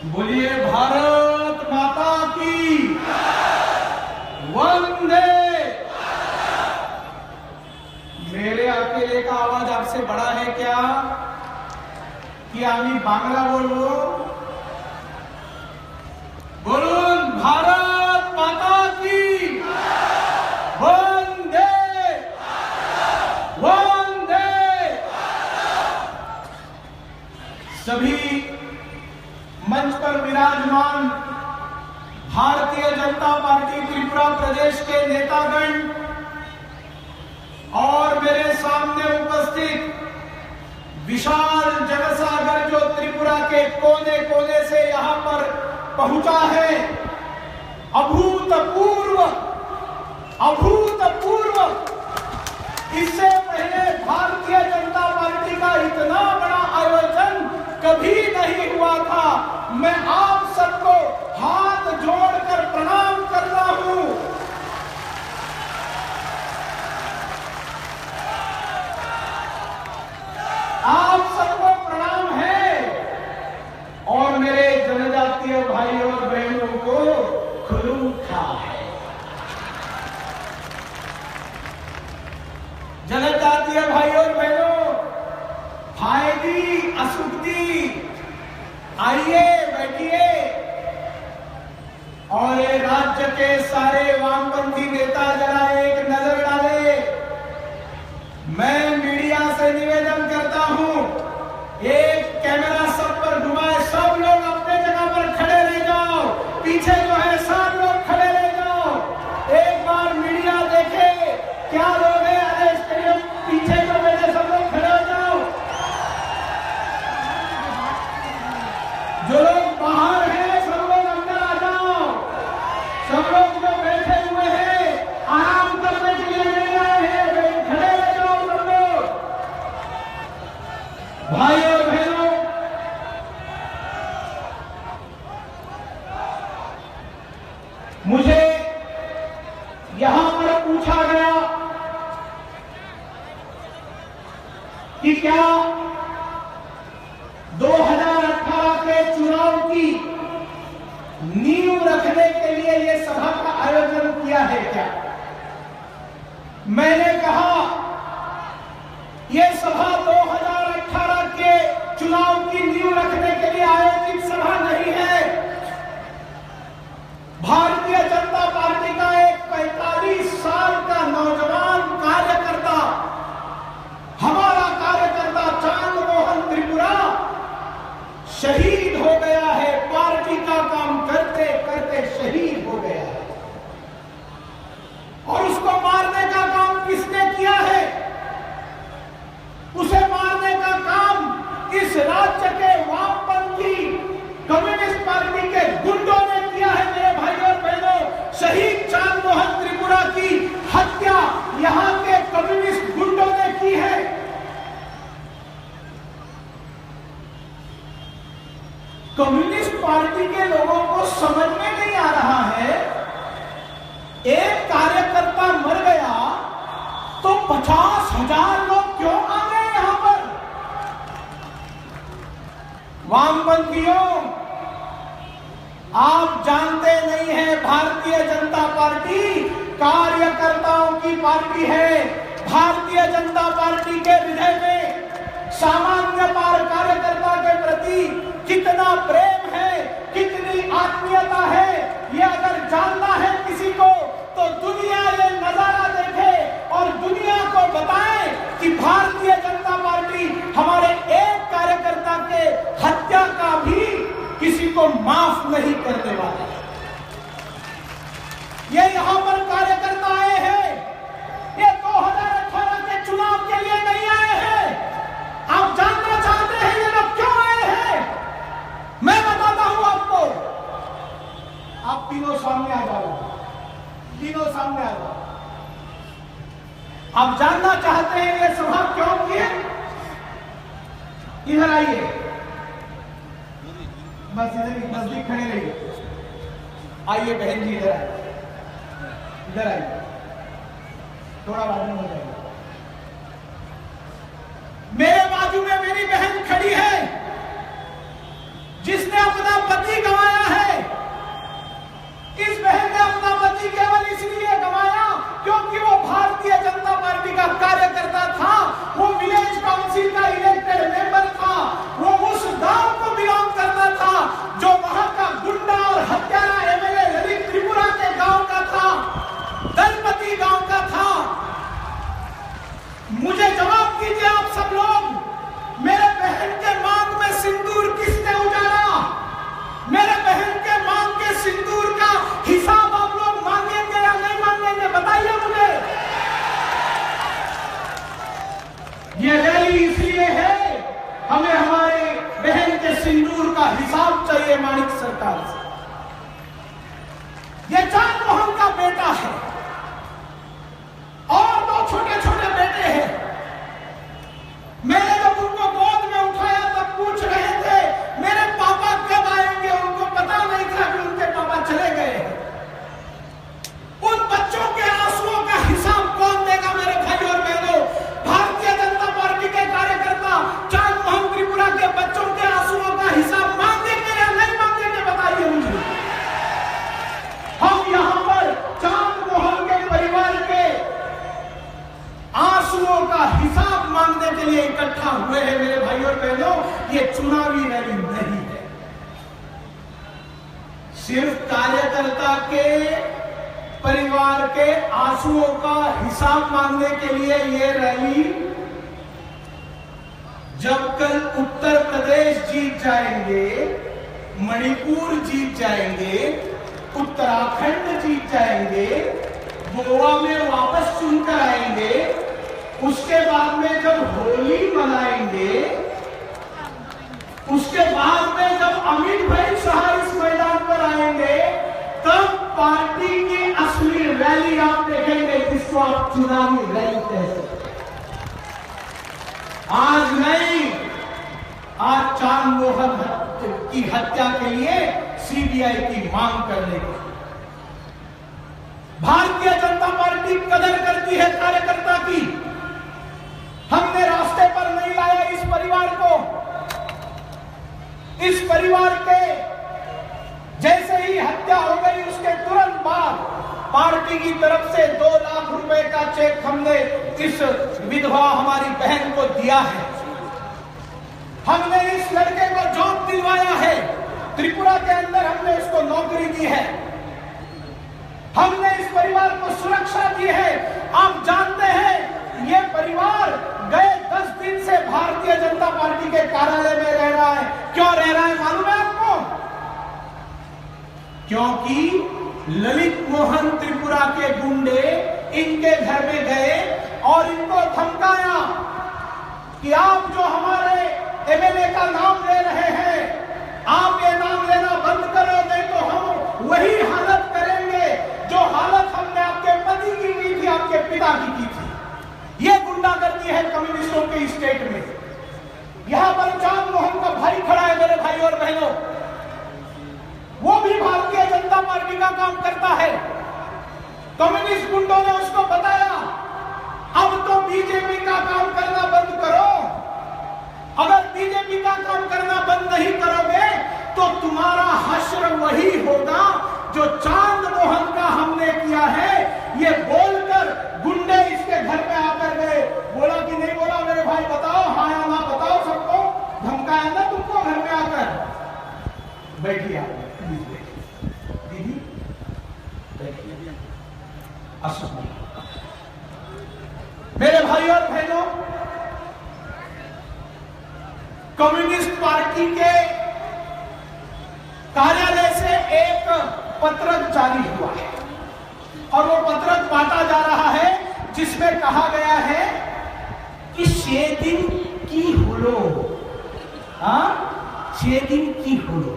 बोलिए भारत माता की वंदे। मेरे अकेले का आवाज आपसे बड़ा है क्या कि আমি বাংলা বলবো? বলুন भारत माता की वंदे वंदे। सभी मंच पर विराजमान भारतीय जनता पार्टी त्रिपुरा प्रदेश के नेतागण और मेरे सामने उपस्थित विशाल जनसागर जो त्रिपुरा के कोने कोने से यहां पर पहुंचा है, अभूतपूर्व अभूतपूर्व। इससे पहले भारतीय जनता पार्टी का इतना बड़ा आयोजन कभी नहीं हुआ था। मैं आप सबको हाथ जोड़कर प्रणाम करता हूं। आप सबको प्रणाम है और मेरे जनजातीय भाई और बहनों को खुलूम खा है। जनजातीय भाई और बहनों, फायदी असुक्ति, आइए बैठिए और ये राज्य के सारे वामपंथी नेता जरा एक नजर डाले। मैं मीडिया से निवेदन करता हूं, एक कैमरा सब पर घुमाए, सब लोग अपने जगह पर खड़े रह जाओ। पीछे जो है सब लोग खड़े रह जाओ। एक बार मीडिया देखे क्या लोग हैं। अरे स्टेडियम पीछे जो बैठे सब लोग खड़े हो जाओ। जो लोग बाहर हैं सब लोग अंदर आ जाओ। सब लोग जो बैठे हुए हैं आराम करने के लिए नहीं आए हैं, खड़े रह जाओ सब लोग। भाई और बहनों, मुझे यहां पर पूछा गया कि क्या 2018 के चुनाव की नींव रखने के लिए यह सभा का आयोजन किया है क्या? मैंने कहा यह सभा 2018 के चुनाव की नींव रखने के लिए आयोजित सभा नहीं है। भारतीय जनता पार्टी का एक 45 साल का नौजवान कार्यकर्ता, हमारा कार्यकर्ता चांद मोहन त्रिपुरा शहीद हो गया है। पार्टी का काम करते करते शहीद हो गया है और उसको मारने का काम किसने किया है? उसे मारने का काम इस राज्य के वामपंथी कम्युनिस्ट पार्टी के गुंडों ने किया है। मेरे भाई और बहनों, शहीद चांद मोहन त्रिपुरा की हत्या यहां के कम्युनिस्ट गुंडों ने की है। कम्युनिस्ट पार्टी के लोगों को समझ में नहीं आ रहा है, एक कार्यकर्ता मर गया तो 50,000 लोग क्यों आ गए यहां पर? वामपंथियों, आप जानते नहीं है भारतीय जनता पार्टी कार्यकर्ताओं की पार्टी है। भारतीय जनता पार्टी के हृदय में सामान्य कार्यकर्ता के प्रति कितना प्रेम है, कितनी आत्मीयता है, ये अगर जानना है किसी को तो दुनिया ये नजारा देखे और दुनिया को बताए कि भारतीय जनता पार्टी हमारे एक कार्यकर्ता के हत्या का भी किसी को माफ नहीं करने वाला। ये यहां पर कार्यकर्ता आए हैं, ये 2018 के चुनाव के लिए नहीं आए हैं। आप जानना चाहते हैं ये लोग क्यों आए हैं? मैं बताता हूं आपको। आप तीनों सामने आ जाओ, तीनों सामने आ जाओ। आप जानना चाहते हैं ये सभा क्यों की है? इधर आइए, बस इधर नजदीक खड़े रहिए। आइए बहन जी, इधर आइए, इधर आइए, थोड़ा बाजू में हो जाइए। मेरे बाजू में मेरी बहन खड़ी है जिसने अपना पति गंवाया है। इस बहन ने अपना पति केवल इसलिए गंवाया क्योंकि वो भारतीय जनता पार्टी का कार्यकर्ता था, वो विलेज काउंसिल का इलेक्टेड मेंबर था, वो उस गांव को बिलोंग करता था जो वहां का गुंडा और हत्यारा एमएलए ललित त्रिपुरा के गांव का था, दलपति गांव का था। मुझे जवाब दीजिए आप सब लोग, मेरे बहन के मांग में सिंदूर किसने उजाड़ा? मेरे बहन के मांग के सिंदूर का हिसाब आप लोग मांगेंगे या नहीं मांगेंगे, बताइए मुझे। ये रैली इसलिए है, हमें हमारे बहन के सिंदूर का हिसाब चाहिए माणिक सरकार से। ये चांद मोहन का बेटा है और दो छोटे छोटे बेटे हैं। मैंने जब उनको गोद में उठाया तब पूछ रहे थे मेरे पापा कब आएंगे, उनको पता नहीं था कि उनके पापा चले गए। उन बच्चों के आंसुओं का हिसाब कौन देगा मेरे भाई और बहनों? भारतीय जनता पार्टी के कार्यकर्ता चांद मोहन त्रिपुरा के बच्चों के आंसुओं का हिसाब मांगेंगे या नहीं मांगेंगे, बताइए मुझे। हम यहां पर चांद मोहन के परिवार के आंसुओं का हिसाब मांगने के लिए इकट्ठा हुए हैं मेरे भाई और बहनों। ये चुनावी रैली नहीं है, सिर्फ कार्यकर्ता के परिवार के आंसुओं का हिसाब मांगने के लिए ये रैली। जब कल उत्तर प्रदेश जीत जाएंगे, मणिपुर जीत जाएंगे, उत्तराखंड जीत जाएंगे, गोवा में वापस चुनकर आएंगे, उसके बाद में जब होली मनाएंगे, उसके बाद में जब अमित भाई शाह इस मैदान पर आएंगे, तब पार्टी की असली रैली आप देखेंगे, जिसको आप चुनावी रैली कहते हैं। आज नहीं, आज चांद मोहन की हत्या के लिए सीबीआई की मांग करने की भारतीय जनता पार्टी कदर करती है कार्यकर्ता की। हमने रास्ते पर नहीं लाया इस परिवार को। इस परिवार के जैसे ही हत्या हो गई उसके तुरंत बाद पार्टी की तरफ से 2 लाख रुपए का चेक हमने इस विधवा हमारी बहन को दिया है। हमने इस लड़के को जॉब दिलवाया है, त्रिपुरा के अंदर हमने उसको नौकरी दी है, हमने इस परिवार को सुरक्षा दी है। आप जानते हैं ये परिवार गए 10 दिन से भारतीय जनता पार्टी के कार्यालय में रह रहा है। क्यों रह रहा है मालूम है आपको? क्योंकि ललित मोहन त्रिपुरा के गुंडे इनके घर में गए और इनको धमकाया कि आप जो हमारे एमएलए का नाम ले रहे हैं, आप ये नाम लेना बंद करो, नहीं तो हम वही हालत करेंगे जो हालत हमने आपके पति की थी, आपके पिता की थी। ये गुंडागर्दी है कम्युनिस्टों के स्टेट में। यहां पर चांद मोहन का भाई खड़ा है मेरे भाई और बहनों, वो भी भारतीय जनता पार्टी का काम करता है। कम्युनिस्ट गुंडों ने उसको बताया अब तो बीजेपी का काम करना बंद करो, अगर बीजेपी का काम करना बंद नहीं करोगे तो तुम्हारा हश्र वही होगा जो चांद मोहन का हमने किया है। ये बोलकर गुंडे इसके घर में आकर गए। बोला कि नहीं बोला मेरे भाई, बताओ हाँ या ना बताओ, सबको धमकाया ना तुमको घर में आकर? बैठिए दीदी, बैठिए। मेरे भाई और बहनों, कम्युनिस्ट पार्टी के कार्यालय से एक पत्रक जारी हुआ है और वो पत्रक बांटा जा रहा है जिसमें कहा गया है कि 6 दिन की हुलो, 6 दिन की हुलो।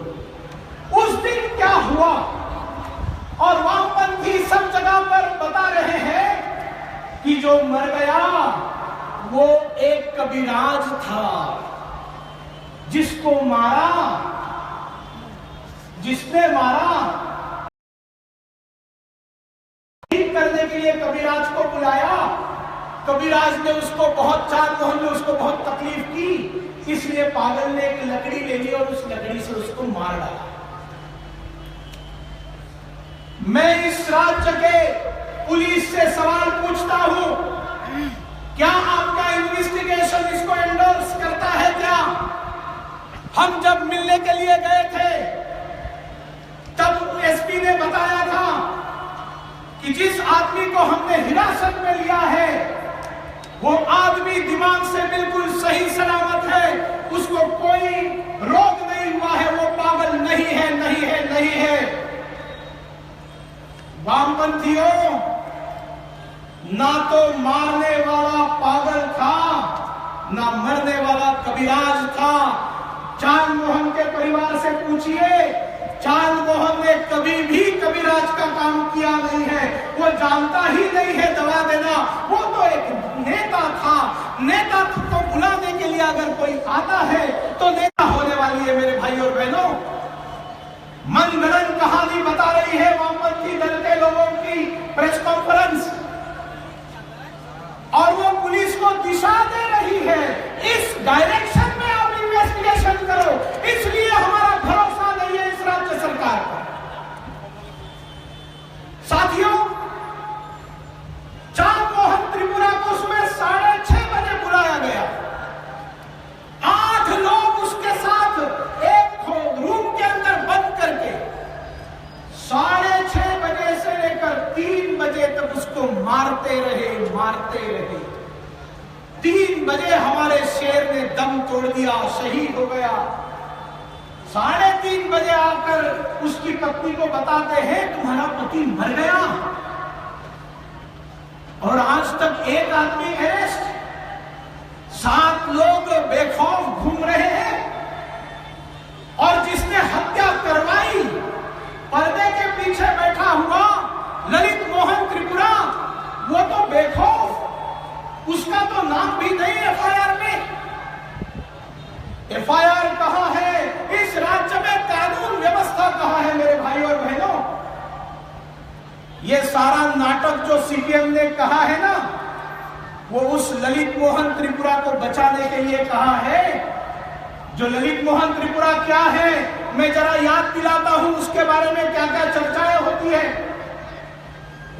उस दिन क्या हुआ? और वामपंथी सब जगह पर बता रहे हैं कि जो मर गया वो एक कबीराज था, जिसको मारा, जिसने मारा, ठीक करने के लिए कबीराज को बुलाया। कबीराज ने उसको बहुत, चांदमोहन ने उसको बहुत तकलीफ की, इसलिए पागल ने एक लकड़ी ले ली और उस लकड़ी से उसको मार डाला। मैं इस राज्य के पुलिस से सवाल पूछता हूं, क्या आपका इन्वेस्टिगेशन इसको एंडोर्स करता है? क्या हम जब मिलने के लिए गए थे तब एसपी ने बताया था कि जिस आदमी को हमने हिरासत में लिया है वो आदमी दिमाग से बिल्कुल सही सलामत है, उसको कोई रोग नहीं हुआ है, वो पागल नहीं है, नहीं है, नहीं है। वामपंथियों, ना तो मारने वाला पागल था, ना मरने वाला कबीराज था। चांदमोहन के परिवार से पूछिए, चांदमोहन ने कभी भी कबीराज का काम किया नहीं है, वो जानता ही नहीं है दवा देना। वो तो एक नेता था, नेता तो बुलाने के लिए अगर कोई आता है तो नेता होने वाली है। मेरे भाई और बहनों, मनगढ़ंत कहानी बता रही है वामपंथी दल के लोगों की प्रेस कॉन्फ्रेंस, और वो पुलिस को दिशा दे रही है, इस डायरेक्शन में आप इन्वेस्टिगेशन करो। इसलिए हमारा भरोसा नहीं है इस राज्य सरकार पर। साथियों, चांदमोहन त्रिपुरा को सुबह 6:30 बजे बुलाया गया। 8 लोग उसके साथ एक रूम के अंदर बंद करके 6:30 बजे से लेकर 3 बजे तक उसको मारते रहे, मारते रहे। 3 बजे हमारे शेर ने दम तोड़ दिया, शहीद हो गया। 3:30 बजे आकर उसकी पत्नी को बताते हैं तुम्हारा पति मर गया, और आज तक एक आदमी अरेस्ट, 7 लोग बेखौफ घूम रहे हैं, और जिसने हत्या करवाई पर्दे के पीछे बैठा हुआ ललित मोहन त्रिपुरा, वो तो बेखौफ, उसका तो नाम भी नहीं एफआईआर में। एफआईआर कहां है? इस राज्य में कानून व्यवस्था कहां है? मेरे भाई और बहनों, ये सारा नाटक जो सीपीएम ने कहा है ना, वो उस ललित मोहन त्रिपुरा को बचाने के लिए कहा है। जो ललित मोहन त्रिपुरा क्या है, मैं जरा याद दिलाता हूं उसके बारे में क्या क्या चर्चाएं होती है।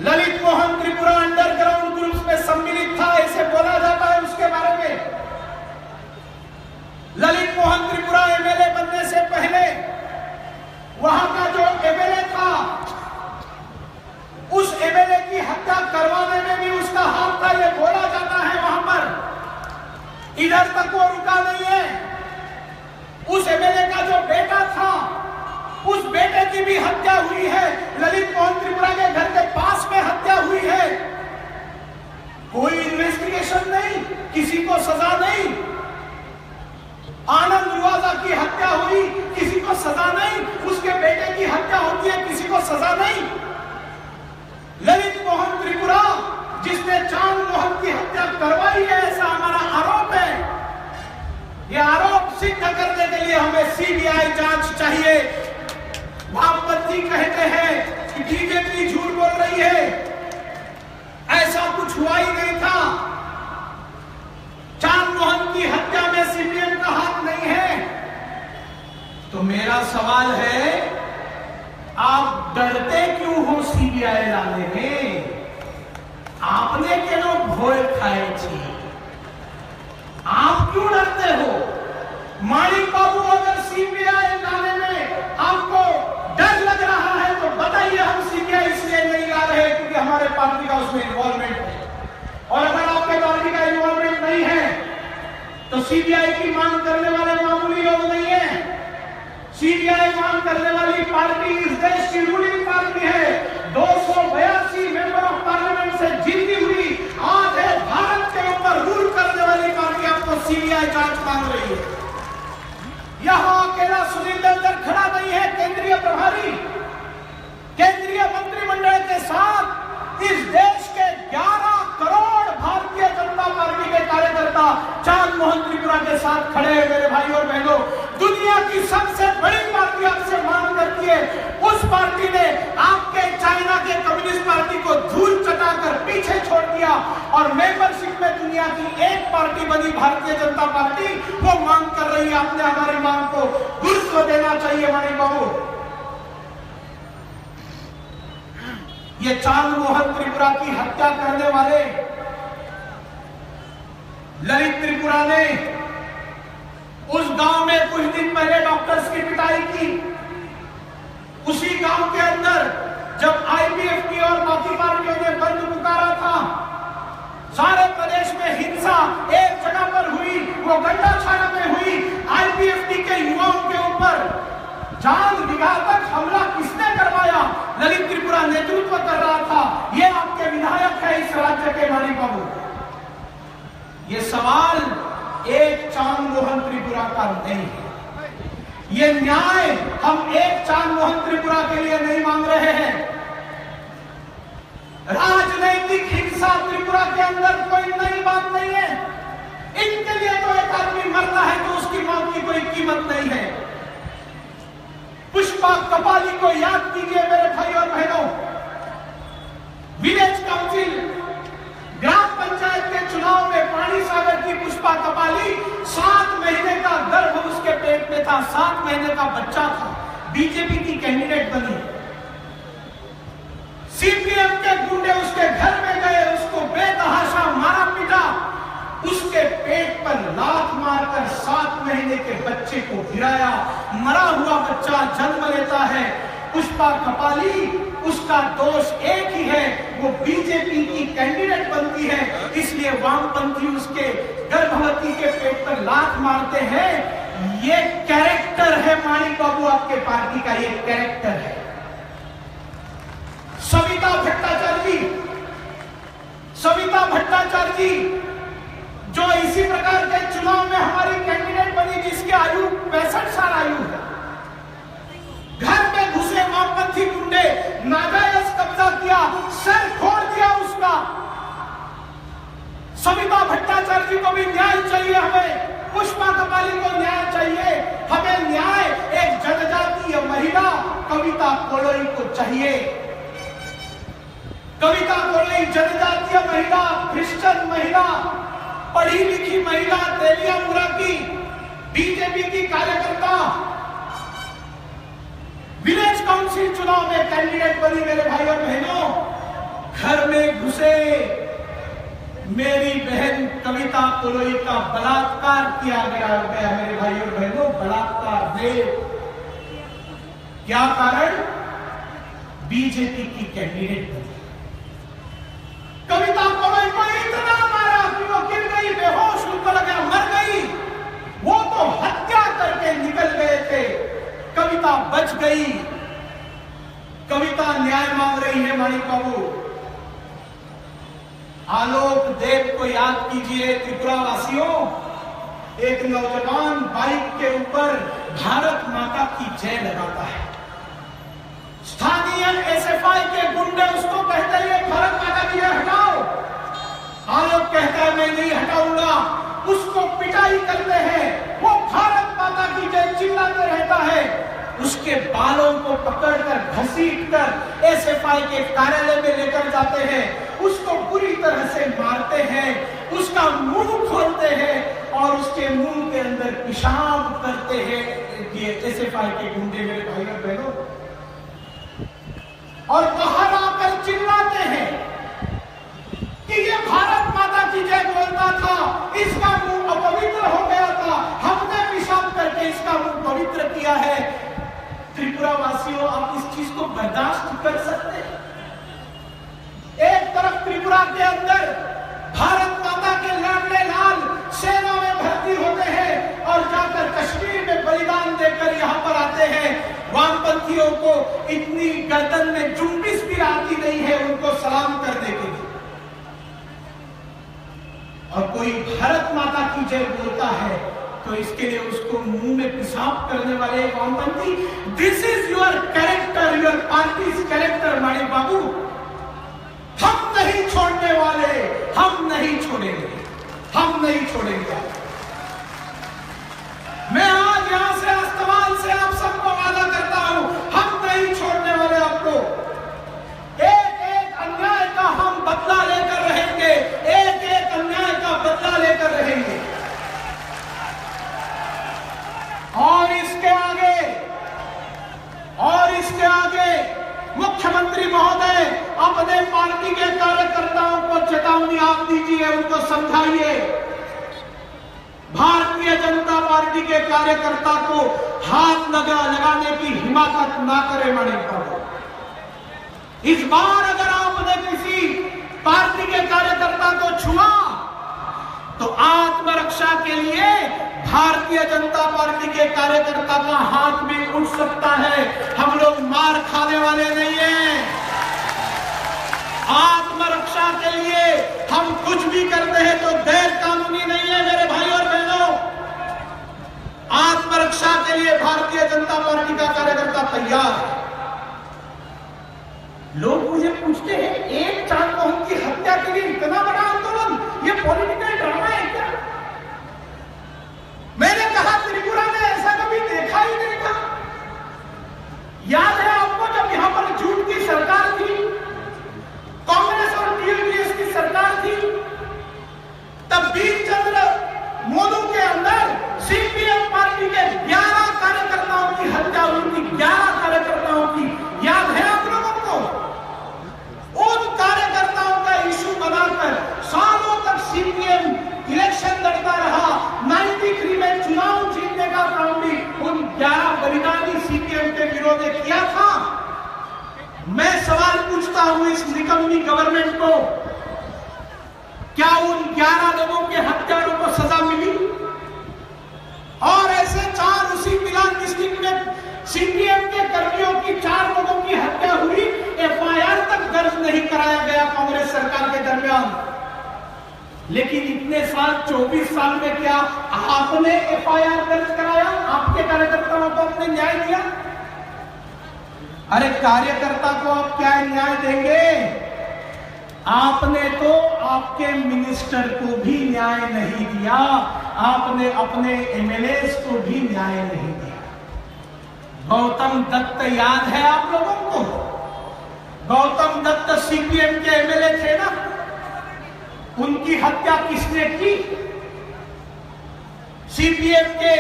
ललित मोहन त्रिपुरा अंडरग्राउंड ग्रुप्स में सम्मिलित था, ऐसे बोला जाता है उसके बारे में। ललित मोहन त्रिपुरा एमएलए बनने से पहले वहां का जो एमएलए था, उस एमएलए की हत्या करवाने में भी उसका हाथ था, ये बोला जाता है वहां पर। इधर तक वो रुका नहीं है, उस एमएलए का जो बेटा था, उस बेटे की भी हत्या हुई है। ललित मोहन त्रिपुरा के घर के पास में हत्या हुई है, कोई इन्वेस्टिगेशन नहीं, किसी को सजा नहीं। आनंद रुआजा की हत्या हुई, किसी को सजा नहीं। उसके बेटे की हत्या होती है, किसी को सजा नहीं। ललित मोहन त्रिपुरा जिसने चांदमोहन की हत्या करवाई है, ऐसा हमारा आरोप है। यह आरोप सिद्ध करने के लिए हमें सीबीआई जांच चाहिए। वामपंथी कहते हैं कि बीजेपी झूठ बोल रही है, ऐसा कुछ हुआ ही नहीं था। चांदमोहन की हत्या में सीपीएम का हाथ नहीं है। तो मेरा सवाल है, आप डरते क्यों हो सीबीआई लाने में? आपने केनो भोय खाए थी, आप क्यों डरते हो? माणिक बाबू, अगर सीबीआई लाने में आपको डर लग रहा है तो बताइए। हम सीबीआई इसलिए नहीं ला रहे क्योंकि हमारे पार्टी का उसमें इन्वॉल्वमेंट है, और अगर आपके पार्टी का इन्वॉल्वमेंट नहीं है तो सीबीआई की मांग करने वाले मामूली लोग नहीं है। सीबीआई मांग करने वाली पार्टी इस देश की रूलिंग पार्टी है। 282 मेंबर ऑफ पार्लियामेंट से जीती हुई आज है भारत के ऊपर रूल करने वाली पार्टी आपको सीबीआई जांच मांग रही है। यहां अकेला सुनील दत्त खड़ा नहीं है, केंद्रीय प्रभारी, केंद्रीय मंत्रिमंडल के साथ इस देश के 11 करोड़ भारतीय जनता पार्टी के कार्यकर्ता चांदमोहन त्रिपुरा के साथ खड़े हैं। मेरे भाई और बहनों, दुनिया की सबसे बड़ी पार्टी आपसे मांग करती है, उस पार्टी ने आपके चाइना के कम्युनिस्ट पार्टी को धूल चटाकर पीछे छोड़ दिया और मेंबरशिप में दुनिया की एक पार्टी बनी भारतीय जनता पार्टी। वो मांग कर रही है, आपने हमारी मांग को गुरुत्व देना चाहिए मणि बाबू। ये चांद मोहन त्रिपुरा की हत्या करने वाले ललित त्रिपुरा ने उस गांव में कुछ दिन पहले डॉक्टर्स की पिटाई की। उसी गांव के अंदर जब आईपीएफटी और बाकी पार्टियों ने बंद पुकारा था, सारे प्रदेश में हिंसा एक जगह पर हुई, वो गंडाछाना में हुई। आईपीएफटी के युवाओं के ऊपर जान विघातक हमला किसने करवाया? ललित त्रिपुरा नेतृत्व कर रहा था। ये आपके विधायक है इस राज्य के मणि बाबू। ये सवाल एक चांद मोहन त्रिपुरा का नहीं है। ये न्याय हम एक चांद मोहन त्रिपुरा के लिए नहीं मांग रहे हैं। राजनैतिक हिंसा त्रिपुरा के अंदर कोई नई बात नहीं है। इनके लिए तो एक आदमी मरता है तो उसकी मौत की कोई कीमत नहीं है। पुष्पा कपाली को याद कीजिए मेरे भाई और बहनों। विलेज काउंसिल ग्राम पंचायत के चुनाव में पानी सागर की पुष्पा कपाली 7 महीने का गर्भ उसके पेट में था, 7 महीने का बच्चा था, बीजेपी की कैंडिडेट बनी। सीपीएम के गुंडे उसके घर में गए, उसको बेतहाशा मारा पीटा, उसके पेट पर लात मारकर 7 महीने के बच्चे को गिराया। मरा हुआ बच्चा जन्म लेता है। पुष्पा कपाली, उसका दोष एक ही है, वो बीजेपी की कैंडिडेट बनती है, इसलिए वामपंथी उसके गर्भवती के पेट पर लात मारते हैं। ये कैरेक्टर है माणिक बाबू आपके पार्टी का, ये कैरेक्टर है। सविता भट्टाचार्य जी जो इसी प्रकार के चुनाव में हमारी कैंडिडेट बनी, जिसकी आयु 65 साल आयु है, घर में घुसे वामपंथी गुंडे, नाजायज कब्जा किया, सर फोड़ दिया उसका। सविता भट्टाचार्य जी को भी न्याय चाहिए हमें, पुष्पा कपाली को न्याय चाहिए, हमें न्याय एक जनजातीय महिला कविता कोलोई को चाहिए। कविता कोलोई जनजातीय महिला, क्रिश्चियन महिला, पढ़ी लिखी महिला, तेलियामुरा की बीजेपी की कार्यकर्ता, विलेज काउंसिल चुनाव में कैंडिडेट बनी। मेरे भाई और बहनों, घर में घुसे मेरी बहन कविता कोलोई का बलात्कार किया गया। मेरे भाई और बहनों, बलात्कार रेप। क्या कारण? बीजेपी की कैंडिडेट बनी। कविता कोलोई को इतना मारा कि वो गिर गई, बेहोश, उनको लगा मर गई। वो तो हत्या करके निकल गए थे, कविता बच गई। कविता न्याय मांग रही है माणिक बाबू। आलोक देव को याद कीजिए त्रिपुरा वासियों। एक नौजवान बाइक के ऊपर भारत माता की जय लगाता है। स्थानीय एसएफआई के गुंडे उसको कहते हैं भारत माता की जय हटाओ। आलोक कहता है मैं नहीं हटाऊंगा। उसको पिटाई करते हैं, वो भारत माता की जय चिल्लाते रहता है। उसके बालों को पकड़कर घसीटकर एसएफआई के कार्यालय में लेकर जाते हैं, उसको पूरी तरह से मारते हैं, उसका मुंह खोलते हैं और उसके मुंह के अंदर पेशाब करते हैं ये एसएफआई के गुंडे। मेरे भाई और बहनों, और बाहर आकर चिल्लाते हैं कि ये भारत माता की जय बोलता था, इसका मुंह अपवित्र हो गया था, हमने पेशाब करके इसका मुंह पवित्र किया है। त्रिपुरा वासियों, आप इस चीज को बर्दाश्त कर सकते हैं? एक तरफ त्रिपुरा के अंदर भारत माता के लाडले लाल सेना में भर्ती होते हैं और जाकर कश्मीर में बलिदान देकर यहां पर आते हैं। वामपंथियों को इतनी गर्दन में जुम्बिश भी आती नहीं है उनको सलाम करने के लिए, और कोई भारत माता की जय बोलता है तो इसके लिए उसको मुंह में पेशाब करने वाले वामपंथी। This is your character, your party's character Manik Babu. हम नहीं छोड़ने वाले, हम नहीं छोड़ेंगे, हम नहीं छोड़ेंगे। मैं आज यहां से अस्तवाल से आप सबको वादा करता हूं, हम नहीं छोड़ने वाले आपको। जवाब दीजिए, उनको समझाइए। भारतीय जनता पार्टी के कार्यकर्ता को हाथ लगाने की हिम्मत ना करे मणिपुर। इस बार अगर आपने किसी पार्टी के कार्यकर्ता को छुआ तो आत्मरक्षा के लिए भारतीय जनता पार्टी के कार्यकर्ता का हाथ भी उठ सकता है। हम लोग मार खाने वाले नहीं हैं। आत्मरक्षा के लिए हम कुछ भी करते हैं तो गैर कानूनी नहीं है मेरे भाई और बहनों। आत्मरक्षा के लिए भारतीय जनता पार्टी का कार्यकर्ता तैयार है। लोग मुझे पूछते हैं, एक चांद मोहन की हत्या के लिए इतना बड़ा आंदोलन, ये पॉलिटिकल ड्रामा है क्या? मैंने कहा त्रिपुरा ने ऐसा कभी देखा ही नहीं था। याद है आपको जब यहां पर झूठ की सरकार थी, कांग्रेस और टीएमसीएस की सरकार थी, तब वीरचंद्र मोनू के अंदर सीपीएम पार्टी के 11 कार्यकर्ताओं की हत्या हुई थी। 11 कार्यकर्ताओं की, याद है आप लोगों को? उन कार्यकर्ताओं का इशू बनाकर सालों तक सीपीएम इलेक्शन लड़ता रहा। 93 में चुनाव जीतने का काम भी उन 11 बलिदानी सीपीएम के विरोध में किया था। मैं सवाल पूछता हूं इस निकम्मी गवर्नमेंट को, क्या उन 11 लोगों के हत्यारों को सजा मिली? और ऐसे 4 उसी मिलान डिस्ट्रिक्ट में सीपीएम के कर्मियों की 4 लोगों की हत्या हुई, एफआईआर तक दर्ज नहीं कराया गया कांग्रेस सरकार के दरमियान। लेकिन इतने साल, 24 साल में क्या आपने एफआईआर दर्ज कराया? आपके कार्यकर्ताओं को आपने न्याय दिया? अरे कार्यकर्ता को आप क्या न्याय देंगे? आपने तो आपके मिनिस्टर को भी न्याय नहीं दिया, आपने अपने एमएलए को भी न्याय नहीं दिया। गौतम दत्त याद है आप लोगों को? गौतम दत्त सीपीएम के एमएलए थे ना, उनकी हत्या किसने की? सीपीएम के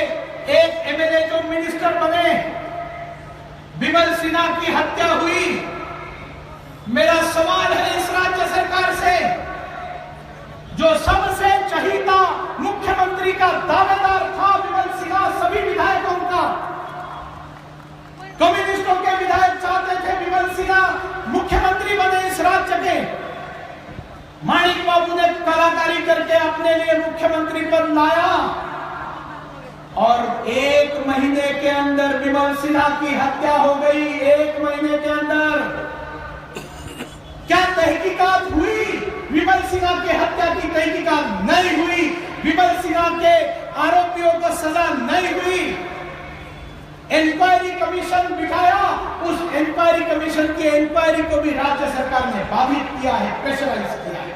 एक एमएलए जो मिनिस्टर बने, विमल सिन्हा की हत्या हुई। मेरा सवाल है इस राज्य सरकार से, जो सबसे चहीता मुख्यमंत्री का दावेदार था विमल सिन्हा, सभी विधायकों का, कम्युनिस्टों के विधायक चाहते थे विमल सिन्हा मुख्यमंत्री बने इस राज्य के। माणिक बाबू ने कलाकारी करके अपने लिए मुख्यमंत्री पद लाया और 1 महीने के अंदर विमल सिन्हा की हत्या हो गई। 1 महीने के अंदर क्या तहकीकात हुई? विमल सिन्हा की हत्या की तहकीकात नहीं हुई। विमल सिन्हा के आरोपियों को सजा नहीं हुई। इंक्वायरी कमीशन बिठाया, उस इंक्वायरी कमीशन की इंक्वायरी को भी राज्य सरकार ने बाधित किया है, प्रेशराइज किया है।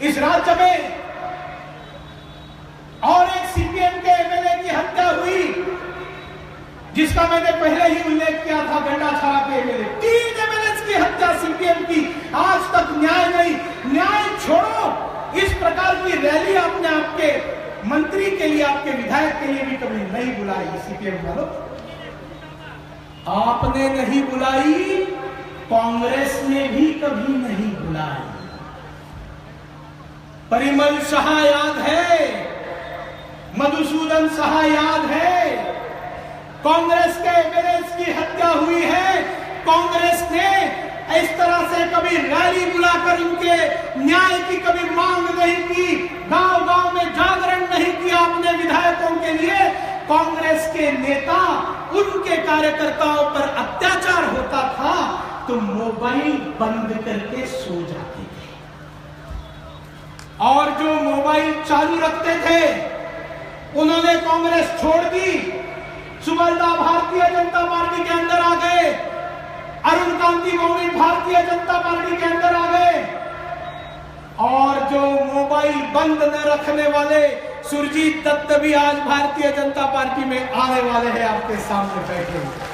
इस राज्य में और एक सीपीएम के एमएलए की हत्या हुई, जिसका मैंने पहले ही उल्लेख किया था, गंडाछाड़ा के एमएलए। 3 एमएलए की हत्या सीपीएम की, आज तक न्याय नहीं। न्याय छोड़ो, इस प्रकार की रैली आपने आपके मंत्री के लिए, आपके विधायक के लिए भी कभी नहीं बुलाई। सीपीएम वालों, आपने नहीं बुलाई, कांग्रेस ने भी कभी नहीं बुलाई। परिमल शाह याद है, मधुसूदन शाह याद है, कांग्रेस के एमएलए की हत्या हुई है। कांग्रेस ने इस तरह से कभी रैली बुलाकर उनके न्याय की कभी मांग नहीं की, गांव-गांव में जागरण नहीं किया अपने विधायकों के लिए। कांग्रेस के नेता, उनके कार्यकर्ताओं पर अत्याचार होता था तो मोबाइल बंद करके सो जाते थे, और जो मोबाइल चालू रखते थे उन्होंने कांग्रेस छोड़ दी। सुमलता भारतीय जनता पार्टी के अंदर आ गए, अरुण कांति गौरी भारतीय जनता पार्टी के अंदर आ गए, और जो मोबाइल बंद न रखने वाले सुरजीत दत्त भी आज भारतीय जनता पार्टी में आने वाले हैं, आपके सामने बैठे हुए।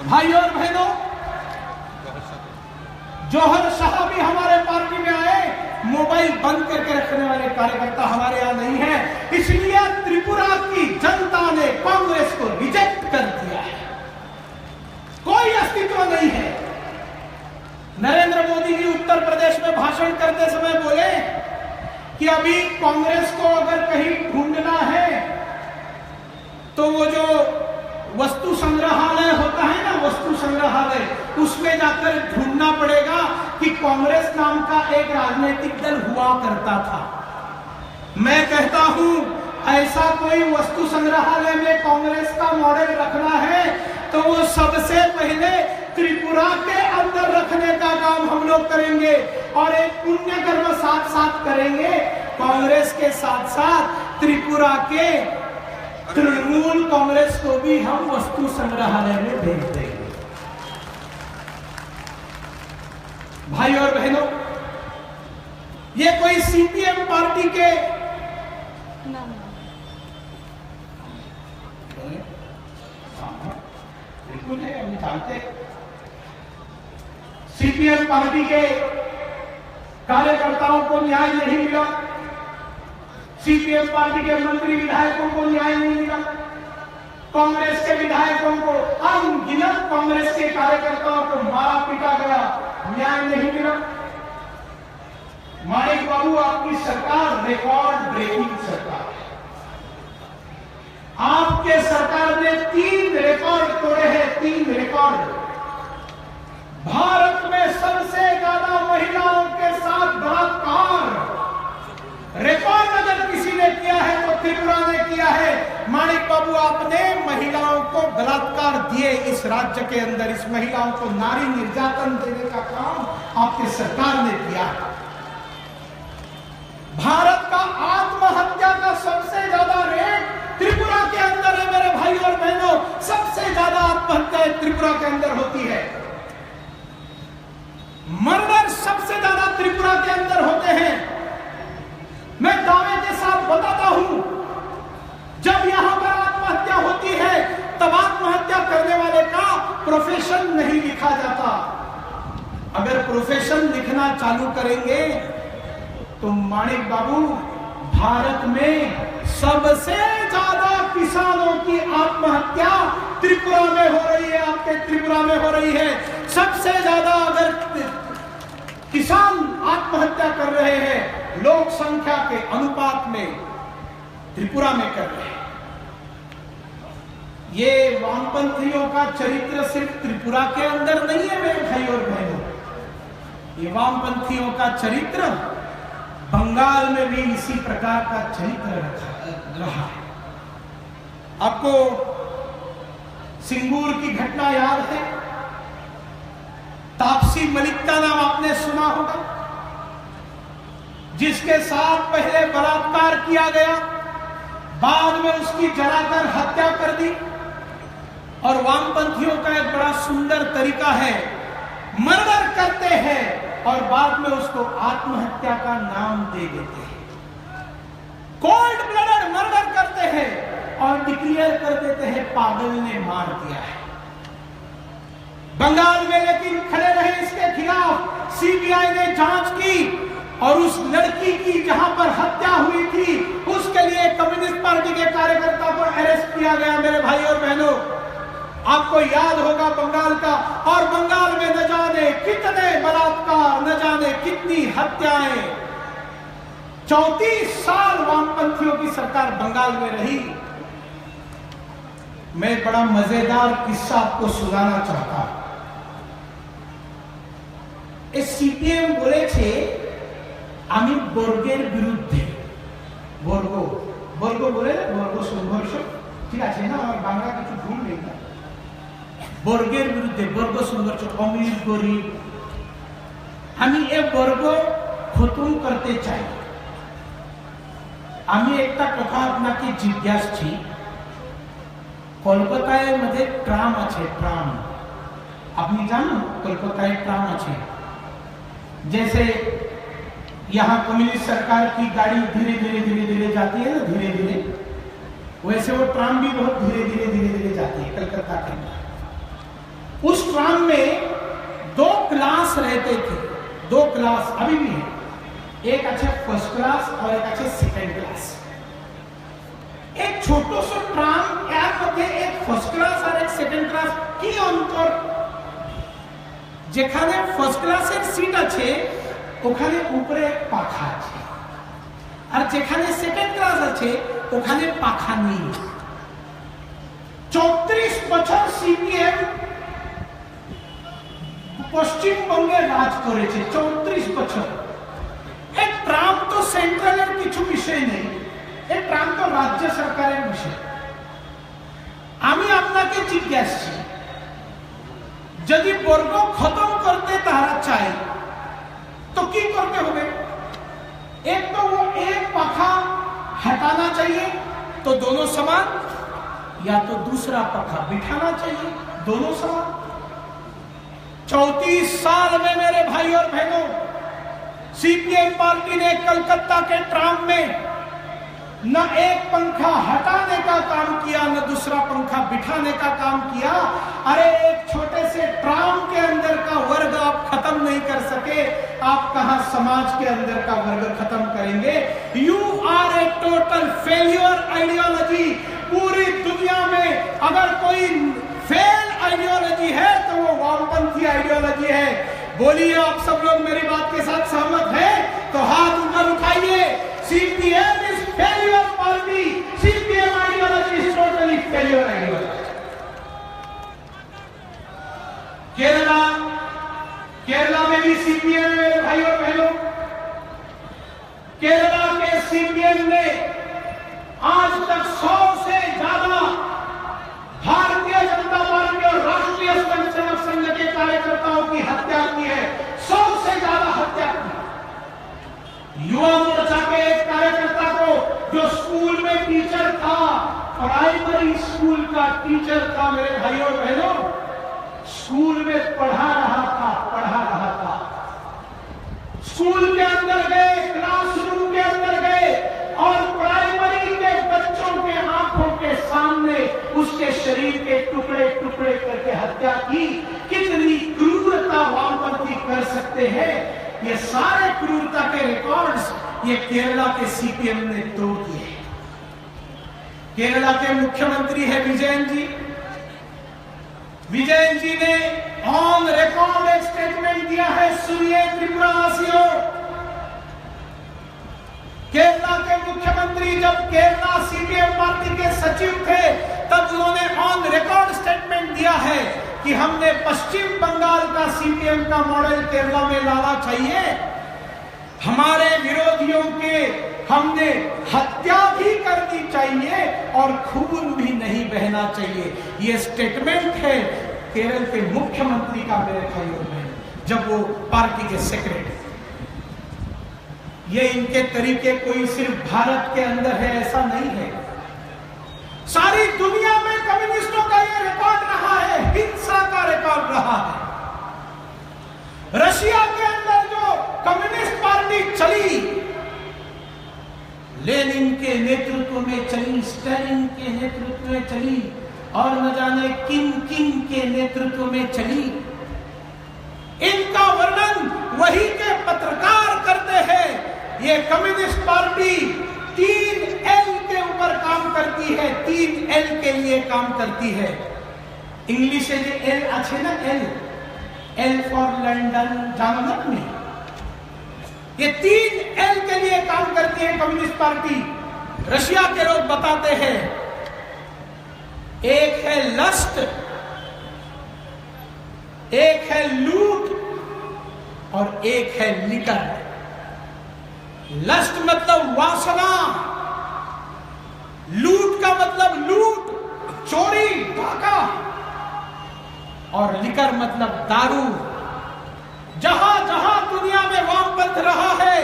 भाई और बहनों, जौहर शाह भी हमारे पार्टी में आए, मोबाइल बंद करके रखने वाले कार्यकर्ता हमारे यहां नहीं है। इसलिए त्रिपुरा की जनता ने कांग्रेस को रिजेक्ट कर दिया है, कोई अस्तित्व नहीं है। नरेंद्र मोदी जी उत्तर प्रदेश में भाषण करते समय बोले कि अभी कांग्रेस को अगर कहीं ढूंढना है तो वो जो वस्तु संग्रहालय होता है ना, वस्तु संग्रहालय, उसमें जाकर ढूंढना पड़ेगा कि कांग्रेस नाम का एक राजनीतिक दल हुआ करता था। मैं कहता हूं ऐसा कोई वस्तु संग्रहालय में कांग्रेस का मॉडल रखना है तो वो सबसे पहले त्रिपुरा के अंदर रखने का काम हम लोग करेंगे और एक पुण्य कर्म साथ साथ करेंगे। कांग्रेस के साथ साथ त्रिपुरा के तृणमूल कांग्रेस को भी हम वस्तु संग्रहालय में भेज देंगे। भाई और बहनों, ये कोई सीपीएम पार्टी के बिल्कुल है, हम जानते सीपीएम पार्टी के कार्यकर्ताओं को न्याय नहीं मिला, सीपीएम पार्टी के मंत्री विधायकों को न्याय नहीं मिला, कांग्रेस के विधायकों को, अनगिनत कांग्रेस के कार्यकर्ताओं को मारा पीटा गया, न्याय नहीं मिला। माणिक बाबू, आपकी सरकार रिकॉर्ड ब्रेकिंग सरकार है। आपके सरकार ने 3 रिकॉर्ड तोड़े हैं, 3 रिकॉर्ड। भारत में सबसे ज्यादा महिलाओं के साथ बलात्कार रिकॉर्ड अगर किसी ने किया है तो त्रिपुरा ने किया है। माणिक बाबू, आपने महिलाओं को बलात्कार दिए इस राज्य के अंदर, इस महिलाओं को नारी निर्यातन देने का काम आपकी सरकार ने किया। भारत का आत्महत्या का सबसे ज्यादा रेट त्रिपुरा के अंदर है मेरे भाई और बहनों, सबसे ज्यादा आत्महत्याएं त्रिपुरा के अंदर होती है। मर्डर सबसे ज्यादा त्रिपुरा के अंदर होते हैं। मैं दावे के साथ बताता हूं, जब यहां पर आत्महत्या होती है तब आत्महत्या करने वाले का प्रोफेशन नहीं लिखा जाता। अगर प्रोफेशन लिखना चालू करेंगे तो माणिक बाबू, भारत में सबसे ज्यादा किसानों की आत्महत्या त्रिपुरा में हो रही है, आपके त्रिपुरा में हो रही है। सबसे ज्यादा अगर किसान आत्महत्या कर रहे हैं लोक संख्या के अनुपात में, त्रिपुरा में कर रहे हैं। ये वामपंथियों का चरित्र सिर्फ त्रिपुरा के अंदर नहीं है मेरे भाई और बहनों, ये वामपंथियों का चरित्र बंगाल में भी इसी प्रकार का चरित्र रहा है। आपको सिंगूर की घटना याद है? तापसी मलिक का नाम आपने सुना होगा, जिसके साथ पहले बलात्कार किया गया, बाद में उसकी जलाकर हत्या कर दी। और वामपंथियों का एक बड़ा सुंदर तरीका है, मर्डर करते हैं और बाद में उसको आत्महत्या का नाम दे देते हैं। कोल्ड ब्लडेड मर्डर करते हैं और डिक्लेयर कर देते हैं पागल ने मार दिया है। बंगाल में लेकिन खड़े रहे इसके खिलाफ। सीबीआई ने जांच की और उस लड़की की जहां पर हत्या हुई थी उसके लिए कम्युनिस्ट पार्टी के कार्यकर्ता को अरेस्ट किया गया मेरे भाई और बहनों। आपको याद होगा बंगाल का, और बंगाल में न जाने कितने बलात्कार, न जाने कितनी हत्याएं। 34 साल वामपंथियों की सरकार बंगाल में रही। मैं बड़ा मजेदार किस्सा आपको सुनाना चाहता हूं। सीपीएम बोले थे आमी बर्गेर बिरुद्धे, बर्ग बर्ग बोले बर्ग संघर्ष, ठीक है ना, और बांग्ला किछु भूल नहीं था। बर्गेर बिरुद्धे, बर्ग संघर्ष, अमीर गरीब, আমি এই বর্গ খতম করতে চাই। আমি একটা কথা আপনাকে জিজ্ঞাসছি, কলকাতায় মধ্যে ট্রাম আছে, ট্রাম আপনি জানেন কলকাতায় ট্রাম আছে। जैसे यहाँ कम्युनिस्ट सरकार की गाड़ी धीरे धीरे धीरे धीरे जाती है ना, धीरे धीरे, वैसे वो ट्राम भी बहुत धीरे धीरे धीरे धीरे जाती है कलकत्ता के अंदर। उस ट्राम में 2 क्लास रहते थे, 2 क्लास अभी भी है, एक अच्छे फर्स्ट क्लास और एक अच्छे सेकंड क्लास। एक छोटो सो ट्राम यार मध्य एक फर्स्ट क्लास और एक सेकंड क्लास की अंतर যেখানে ফার্স্ট ক্লাসের সিট আছে ওখানে উপরে পাখা আছে, আর যেখানে সেকেন্ড ক্লাস আছে ওখানে পাখা নেই। 34 বছর সিপিএম পশ্চিমবঙ্গে রাজ করেছে, 34 বছর। এই ট্রাম তো সেন্ট্রালের কিছু বিষয় নেই, এই ট্রাম তো রাজ্য সরকারের বিষয়। আমি আপনাকে জিজ্ঞাসা, যদি বর্গ খতম করতে তারা চায় तो की करते होंगे? एक तो वो एक पंखा हटाना चाहिए तो दोनों समान, या तो दूसरा पंखा बिठाना चाहिए दोनों समान। 34 साल में मेरे भाई और बहनों, सीपीएम पार्टी ने कलकत्ता के ट्राम में न एक पंखा हटाने का काम किया, न दूसरा पंखा बिठाने का काम किया। अरे एक छोटे से ट्राम के अंदर का वर्ग आप खत्म नहीं कर सके, आप कहां समाज के अंदर का वर्ग खत्म करेंगे? You are a total failure ideology. पूरी दुनिया में अगर कोई फेल आइडियोलॉजी है तो वो वामपंथी आइडियोलॉजी है। बोलिए आप सब लोग मेरी बात के साथ सहमत हैं? तो हाथ ऊपर उठाइए। CPM is failure party, CPM ideology is totally failure ideology. Kerala में भी सीपीएम में भाई और बहनों, केरला के सीपीएम ने आज तक 100 से ज्यादा भारतीय जनता पार्टी और राष्ट्रीय स्वयंसेवक संघ के कार्यकर्ताओं की हत्या की है। 100 से ज्यादा हत्या की। युवा मोर्चा के एक कार्यकर्ता को, जो स्कूल में टीचर था, प्राइमरी स्कूल का टीचर था मेरे भाई और बहनों, स्कूल में पढ़ा रहा था, स्कूल के अंदर गए, क्लासरूम के अंदर गए और प्राइमरी के बच्चों के आंखों के सामने उसके शरीर के टुकड़े टुकड़े करके हत्या की। कितनी क्रूरता वामपंथी कर सकते हैं? ये सारे क्रूरता के रिकॉर्ड्स ये केरला के सीपीएम ने तोड़ दिए। केरला के मुख्यमंत्री है विजयन जी। विजयन जी ने ऑन रिकॉर्ड एक स्टेटमेंट दिया है। सुनिए त्रिपुरावासियों, केरला के मुख्यमंत्री जब केरला सीपीएम पार्टी के सचिव थे तब उन्होंने ऑन रिकॉर्ड स्टेटमेंट दिया है कि हमने पश्चिम बंगाल का सीपीएम का मॉडल केरला में लाना चाहिए। हमारे विरोधियों के हमने हत्या भी करनी चाहिए और खून भी नहीं बहना चाहिए। ये स्टेटमेंट है केरल के मुख्यमंत्री का मेरे भाई और बहन, जब वो पार्टी के सेक्रेटरी। ये इनके तरीके कोई सिर्फ भारत के अंदर है ऐसा नहीं है, सारी दुनिया में कम्युनिस्टों का ये रिकॉर्ड रहा है, हिंसा का रिकॉर्ड रहा है। रशिया के अंदर जो कम्युनिस्ट पार्टी चली, लेनिन के नेतृत्व में चली, स्टालिन के नेतृत्व में चली और न जाने किम के नेतृत्व में चली। इनका वर्णन वही के पत्रकार करते हैं। ये कम्युनिस्ट पार्टी 3L के ऊपर काम करती है, 3L के लिए काम करती है। इंग्लिश में एल अच्छे ना, एल फॉर लंदन जामनगर में ये 3L के लिए काम करती है कम्युनिस्ट पार्टी। रशिया के लोग बताते हैं, एक है लस्ट, एक है लूट और एक है लिकर। लस्ट मतलब वासना, लूट का मतलब लूट, चोरी, डाका, और लिकर मतलब दारू। जहां जहां दुनिया में वामपंथ रहा है,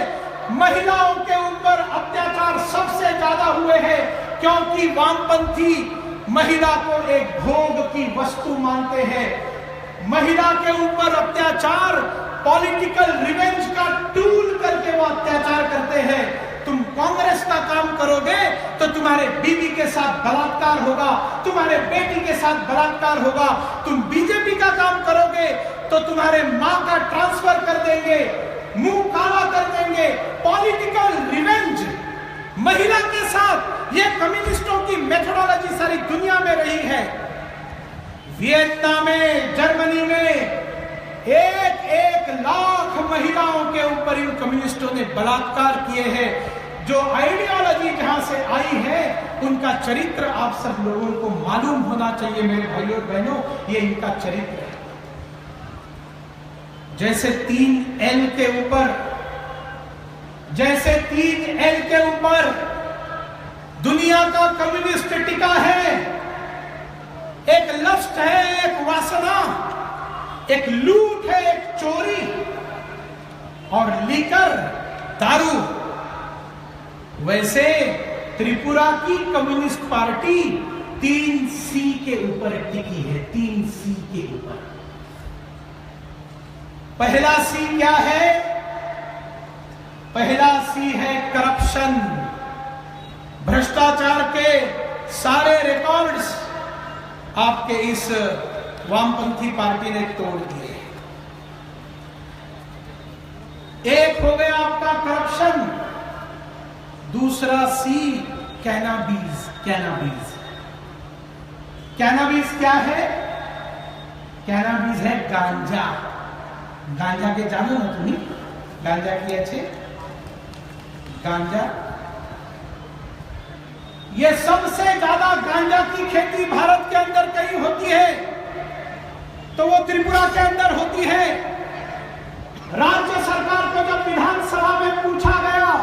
महिलाओं के ऊपर अत्याचार सबसे ज्यादा हुए हैं, क्योंकि वामपंथी महिला को एक भोग की वस्तु मानते हैं। महिला के ऊपर अत्याचार पॉलिटिकल रिवेंज का टूल करके वो अत्याचार करते हैं। तुम कांग्रेस का काम करोगे तो तुम्हारे बीवी के साथ बलात्कार होगा, तुम्हारे बेटी के साथ बलात्कार होगा। तुम बीजेपी का काम करोगे तो तुम्हारे मां का ट्रांसफर कर देंगे, मुंह काला कर देंगे। पॉलिटिकल रिवेंज महिला के साथ, ये कम्युनिस्टों की मेथोडोलॉजी सारी दुनिया में रही है। वियतनाम में, जर्मनी में एक एक लाख महिलाओं के ऊपर इन कम्युनिस्टों ने बलात्कार किए हैं। जो आइडियोलॉजी जहां से आई है उनका चरित्र आप सब लोगों को मालूम होना चाहिए मेरे भाइयों और बहनों, ये इनका चरित्र है। जैसे 3L के ऊपर, जैसे 3L के ऊपर दुनिया का कम्युनिस्ट टिका है, एक लस्ट है, एक वासना, एक लूट है, एक चोरी और लीकर, दारू। वैसे त्रिपुरा की कम्युनिस्ट पार्टी 3C के ऊपर टिकी है, 3C के ऊपर। पहला C क्या है? पहला C है करप्शन। भ्रष्टाचार के सारे रिकॉर्ड्स आपके इस वामपंथी पार्टी ने तोड़ दिए। एक हो गया आपका करप्शन, दूसरा C कैनाबीज। कैनाबीज, कैनाबीज क्या है? कैनाबीज है गांजा। गांजा के जानो ना तुम्हें? गांजा की अच्छे गांजा, ये सबसे ज्यादा गांजा की खेती भारत के अंदर कहीं होती है तो वो त्रिपुरा के अंदर होती है। राज्य सरकार को जब विधानसभा में पूछा गया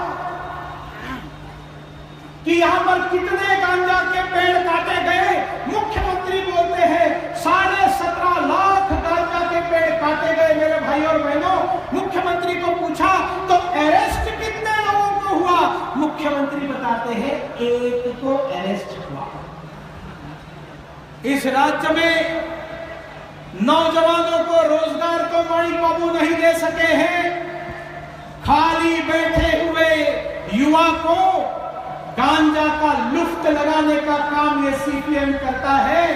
कि यहां पर कितने गांजा के पेड़ काटे गए, मुख्यमंत्री बोलते हैं 17.5 लाख गांजा के पेड़ काटे गए। मेरे भाई और बहनों, मुख्यमंत्री को पूछा तो अरेस्ट कितने लोगों को हुआ? मुख्यमंत्री बताते हैं 1 को अरेस्ट हुआ। इस राज्य में नौजवानों को रोजगार तो माणिक बाबू नहीं दे सके हैं। खाली बैठे हुए युवा को गांजा का लुफ्त लगाने का काम ये सीपीएम करता है।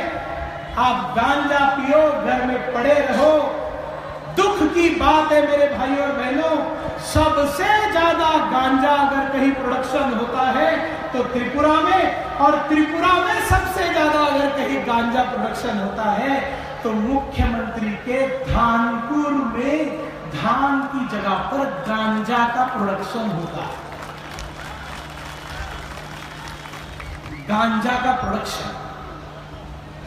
आप गांजा पियो, घर में पड़े रहो। दुख की बात है मेरे भाई और बहनों, सबसे ज्यादा गांजा अगर कहीं प्रोडक्शन होता है तो त्रिपुरा में, और त्रिपुरा में सबसे ज्यादा अगर कहीं गांजा प्रोडक्शन होता है तो मुख्यमंत्री के धानपुर में धान की जगह पर गांजा का प्रोडक्शन होता है। गांजा का production.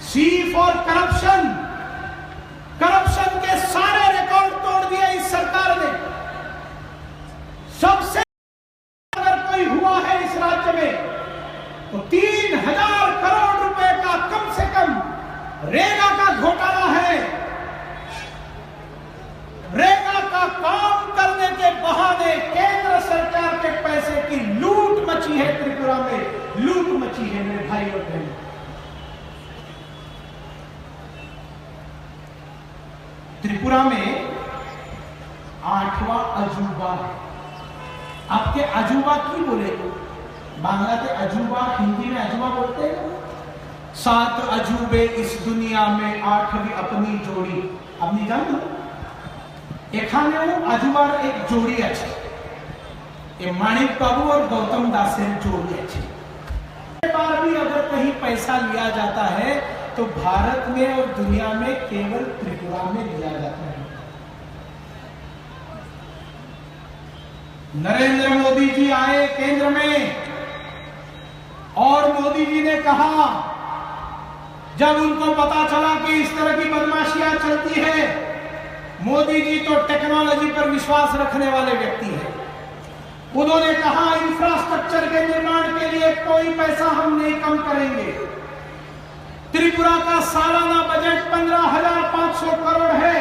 C for corruption. Corruption के सारे रिकॉर्ड तोड़ दिए इस सरकार ने। सबसे अगर कोई हुआ है इस राज्य में तो 3000 करोड़ रुपए का कम से कम रेगा का घोटाला है। रेगा का काम करने के बहाने केंद्र सरकार के पैसे की लूट मची है। त्रिपुरा में लूट मची है मेरे भाई और बहन। त्रिपुरा में 8वां अजूबा है। आपके अजूबा की बोले? बांग्ला के अजूबा, हिंदी में अजूबा बोलते हैं। 7 अजूबे इस दुनिया में, 8वीं अपनी जोड़ी। अपनी जानो एखाने अजूबार एक जोड़ी अच्छी, ये माणिक बाबू और गौतम दास जोड़ी अच्छी। बार भी अगर कहीं पैसा लिया जाता है तो भारत में और दुनिया में केवल त्रिपुरा में लिया जाता है। नरेंद्र मोदी जी आए केंद्र में और मोदी जी ने कहा, जब उनको पता चला कि इस तरह की बदमाशियां चलती है, मोदी जी तो टेक्नोलॉजी पर विश्वास रखने वाले व्यक्ति हैं। उन्होंने कहा इंफ्रास्ट्रक्चर के निर्माण के लिए कोई पैसा हम नहीं कम करेंगे। त्रिपुरा का सालाना बजट 15,500 करोड़ है।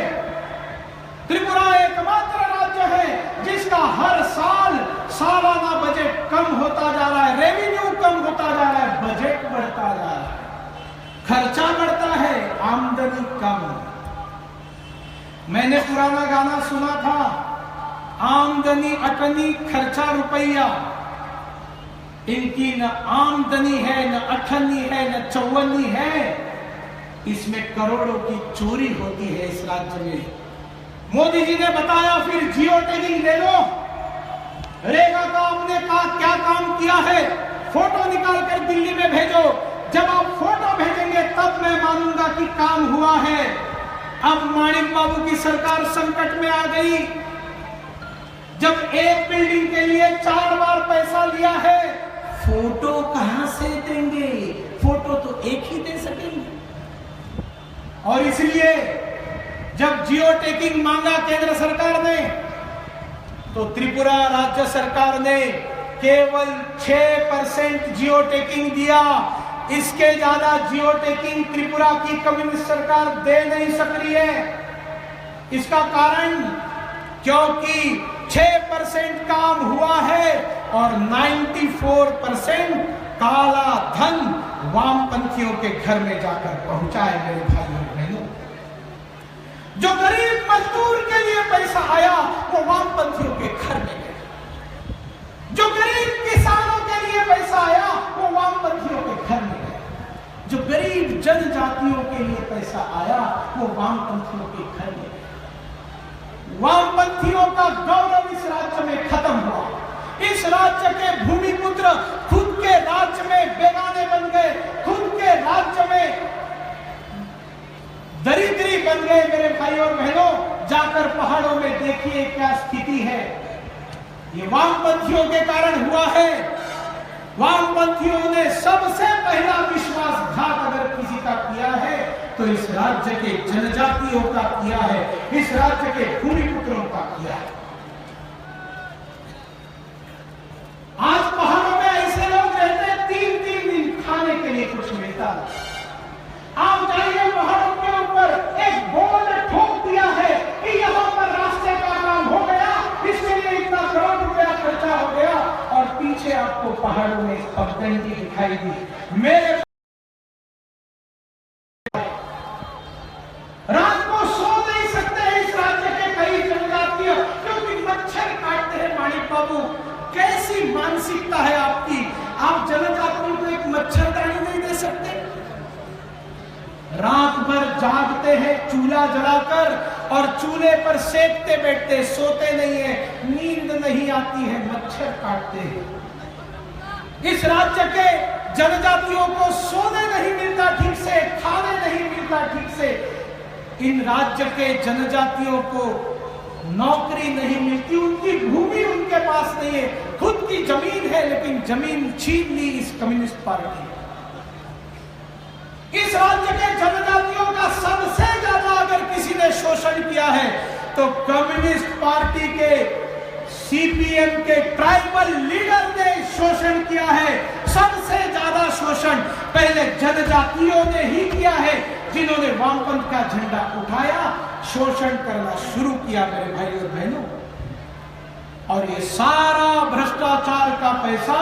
त्रिपुरा एकमात्र राज्य है जिसका हर साल सालाना बजट कम होता जा रहा है, रेवेन्यू कम होता जा रहा है, बजट बढ़ता जा रहा है, खर्चा बढ़ता है, आमदनी कम। मैंने पुराना गाना सुना था, आमदनी अटनी खर्चा रुपया। इनकी न आमदनी है, न अठन्नी है, न चौवन्नी है। इसमें करोड़ों की चोरी होती है इस राज्य में। मोदी जी ने बताया फिर जियो टैगिंग ले लो। रेगा का आपने क्या काम किया है, फोटो निकाल कर दिल्ली में भेजो। जब आप फोटो भेजेंगे तब मैं मानूंगा कि काम हुआ है। अब माणिक बाबू की सरकार संकट में आ गई। जब एक बिल्डिंग के लिए 4 बार पैसा लिया है, फोटो कहां से देंगे? फोटो तो एक ही दे सकेंगे। और इसलिए जब जियो टैगिंग मांगा केंद्र सरकार ने, तो त्रिपुरा राज्य सरकार ने केवल 6% जियो टैगिंग दिया। इसके ज्यादा जियो टैगिंग त्रिपुरा की कम्युनिस्ट सरकार दे नहीं सक रही है। इसका कारण क्योंकि 6% काम हुआ है और 94% काला धन वामपंथियों के घर में जाकर पहुंचा है। मेरे भाइयों बहनों, जो गरीब मजदूर के लिए पैसा आया वो वामपंथियों के घर में गया। जो गरीब किसानों के लिए पैसा आया वो वामपंथियों के घर में गया। जो गरीब जनजातियों के लिए पैसा आया वो वामपंथियों के घर में गया। वामपंथियों का गौरव इस राज्य में खत्म हुआ। इस राज्य के भूमिपुत्र खुद के राज्य में बेगाने बन गए, खुद के राज्य में दरिद्री बन गए। मेरे भाई और बहनों, जाकर पहाड़ों में देखिए क्या स्थिति है। ये वामपंथियों के कारण हुआ है। वामपंथियों ने सबसे पहला विश्वासघात अगर किसी का किया है तो इस राज्य के जनजातियों का किया है, इस राज्य के भूमिपुत्रों का किया है। आज पहाड़ों में ऐसे लोग रहते हैं 3-3 दिन खाने के लिए कुछ मिलता नहीं। आप जाइए पहाड़ों के ऊपर, एक बोर्ड ठोक दिया है कि यहां पर रास्ते का काम हो गया, इसके लिए इतना करोड़ रुपया खर्चा हो गया, और पीछे आपको पहाड़ों में पगडंडी दिखाई दी। मेरे रात को सो नहीं सकते हैं इस राज्य के कई जनजातियों, क्योंकि मच्छर काटते हैं। माणिक बाबू, कैसी मानसिकता है आपकी? आप जनजातियों को एक मच्छरदानी नहीं दे सकते? रात भर जागते हैं चूल्हा जलाकर और चूल्हे पर सेकते बैठते, सोते नहीं है, नींद नहीं आती है, मच्छर काटते हैं। इस राज्य के जनजातियों को सोने नहीं मिलता ठीक से, खाने नहीं मिलता ठीक से। इन राज्य के जनजातियों को नौकरी नहीं मिलती, उनकी भूमि उनके पास नहीं है, खुद की जमीन है लेकिन जमीन छीन ली इस कम्युनिस्ट पार्टी। इस राज्य के जनजातियों का सबसे ज्यादा अगर किसी ने शोषण किया है तो कम्युनिस्ट पार्टी के सीपीएम के ट्राइबल लीडर ने शोषण किया है। सबसे ज्यादा शोषण पहले जनजातियों ने ही किया है, जिन्होंने वामपंथ का झंडा उठाया, शोषण करना शुरू किया। मेरे भाई और बहनों, और ये सारा भ्रष्टाचार का पैसा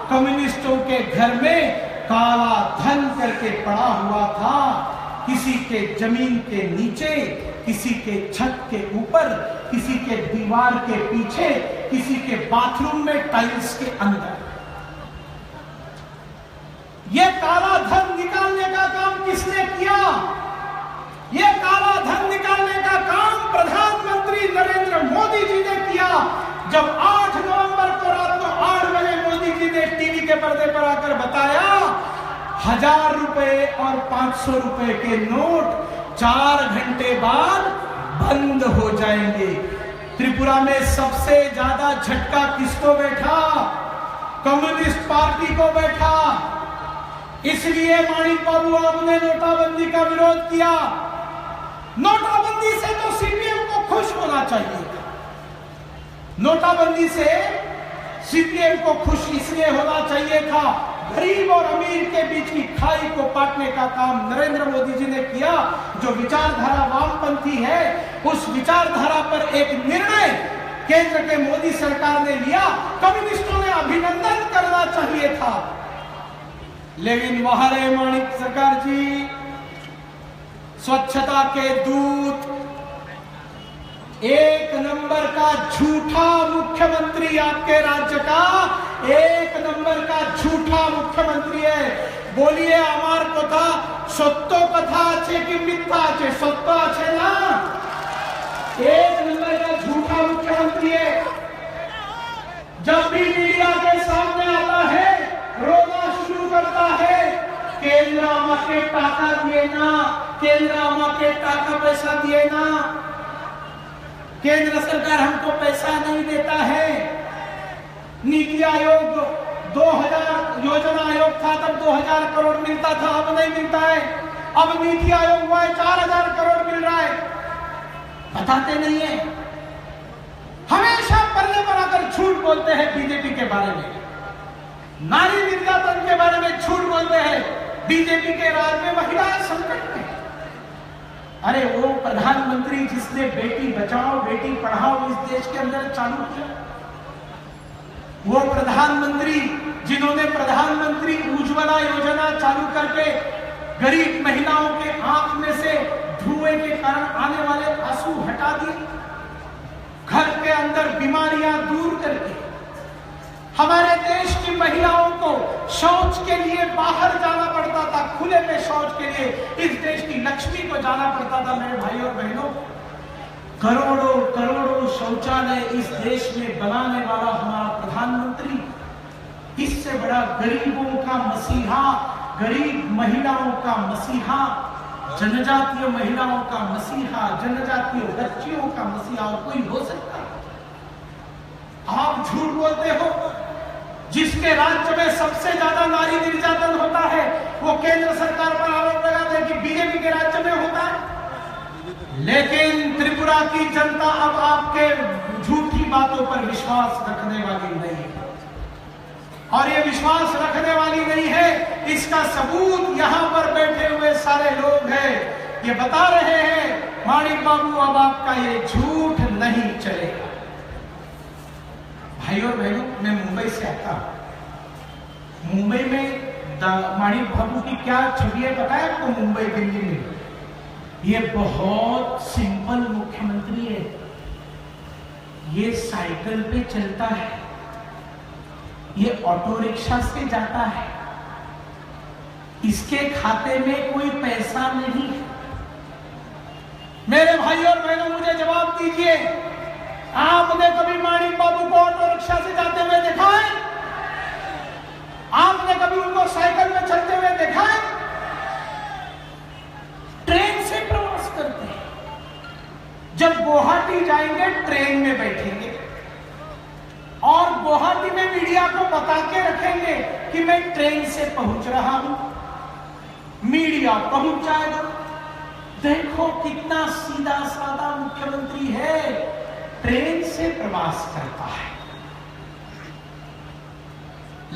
कम्युनिस्टों के घर में काला धन करके पड़ा हुआ था। किसी के जमीन के नीचे, किसी के छत के ऊपर, किसी के दीवार के पीछे, किसी के बाथरूम में टाइल्स के अंदर। यह काला धन निकालने का काम किसने किया? यह काला धन निकालने का काम प्रधानमंत्री नरेंद्र मोदी जी ने किया। जब 8 नवंबर को रात को 8 बजे मोदी जी ने टीवी के पर्दे पर आकर बताया 1000 रुपए और 500 रुपए के नोट 4 घंटे बाद बंद हो जाएंगे। त्रिपुरा में सबसे ज्यादा झटका किसको बैठा? कम्युनिस्ट पार्टी को बैठा। इसलिए माणिक बाबू आपने नोटाबंदी का विरोध किया। नोटाबंदी से तो सीपीएम को खुश होना चाहिए था। नोटाबंदी से सीपीएम को खुश इसलिए होना चाहिए था, गरीब और अमीर के बीच की खाई को पाटने का काम नरेंद्र मोदी जी ने किया। जो विचारधारा वामपंथी है, उस विचारधारा पर एक निर्णय केंद्र के मोदी सरकार ने लिया। कम्युनिस्टों ने अभिनंदन करना चाहिए था, लेकिन वहां रहे माणिक सरकार जी, स्वच्छता के दूत, एक नंबर का झूठा मुख्यमंत्री आपके राज्य का, एक नंबर का झूठा मुख्यमंत्री है। बोलिए हमार कथा सत्य कथा আছে कि मिथ्या আছে? सत्य আছে ना? एक नंबर का झूठा मुख्यमंत्री है। जब भी मीडिया के सामने आता है रोना शुरू करता है, केंद्र আমাকে টাকা দিয়ে না, केंद्र के टाका पैसा दिए ना, केंद्र सरकार हमको पैसा नहीं देता है। नीति आयोग 2000 योजना आयोग था तब 2000 करोड़ मिलता था, अब नहीं मिलता है। अब नीति आयोग हुआ है 4000 करोड़ मिल रहा है, बताते नहीं है। हमेशा पल्ले पर आकर झूठ बोलते हैं बीजेपी के बारे में, नारी निर्यातन के बारे में झूठ बोलते हैं। बीजेपी के राज में महिलाएं संकट में। अरे वो प्रधानमंत्री जिसने बेटी बचाओ बेटी पढ़ाओ इस देश के अंदर चालू किया, वो प्रधानमंत्री जिन्होंने प्रधानमंत्री उज्ज्वला योजना चालू करके गरीब महिलाओं के आंख में से धुएं के कारण आने वाले आंसू हटा दिए, घर के अंदर बीमारियां दूर करके हमारे देश की महिलाओं को शौच के लिए बाहर जाना पड़ता था, खुले में शौच के लिए इस देश की लक्ष्मी को जाना पड़ता था। मेरे भाई और बहनों, करोड़ों करोड़ों शौचालय इस देश में बनाने वाला हमारा प्रधानमंत्री, इससे बड़ा गरीबों का मसीहा, गरीब महिलाओं का मसीहा, जनजातीय महिलाओं का मसीहा, जनजातीय बच्चियों का मसीहा और कोई हो सकता है? आप झूठ बोलते हो। जिसके राज्य में सबसे ज्यादा नारी निर्यातन होता है वो केंद्र सरकार पर आरोप लगाते हैं कि बीजेपी के राज्य में होता है। लेकिन त्रिपुरा की जनता अब आपके झूठी बातों पर विश्वास रखने वाली नहीं है, और ये विश्वास रखने वाली नहीं है, इसका सबूत यहां पर बैठे हुए सारे लोग हैं। ये बता रहे हैं माणिक बाबू अब आपका ये झूठ नहीं चलेगा। भाइयों और बहनों, मैं मुंबई से आता हूं। मुंबई में माणिक बाबू की क्या छवि है पता है आपको? मुंबई दिल्ली में ये बहुत सिंपल मुख्यमंत्री है। ये साइकिल पे चलता है, ये ऑटो रिक्शा से जाता है, इसके खाते में कोई पैसा नहीं। मेरे भाइयों और बहनों, मुझे जवाब दीजिए, आपने कभी माणिक बाबू को ऑटो रिक्शा से जाते हुए देखा है? आपने कभी उनको साइकिल में चलते हुए देखा है? ट्रेन से प्रवास करते हैं। जब गुवाहाटी जाएंगे ट्रेन में बैठेंगे और गुवाहाटी में मीडिया को बता के रखेंगे कि मैं ट्रेन से पहुंच रहा हूं, मीडिया पहुंच जाएगा। देखो कितना सीधा साधा मुख्यमंत्री है, ट्रेन से प्रवास करता है।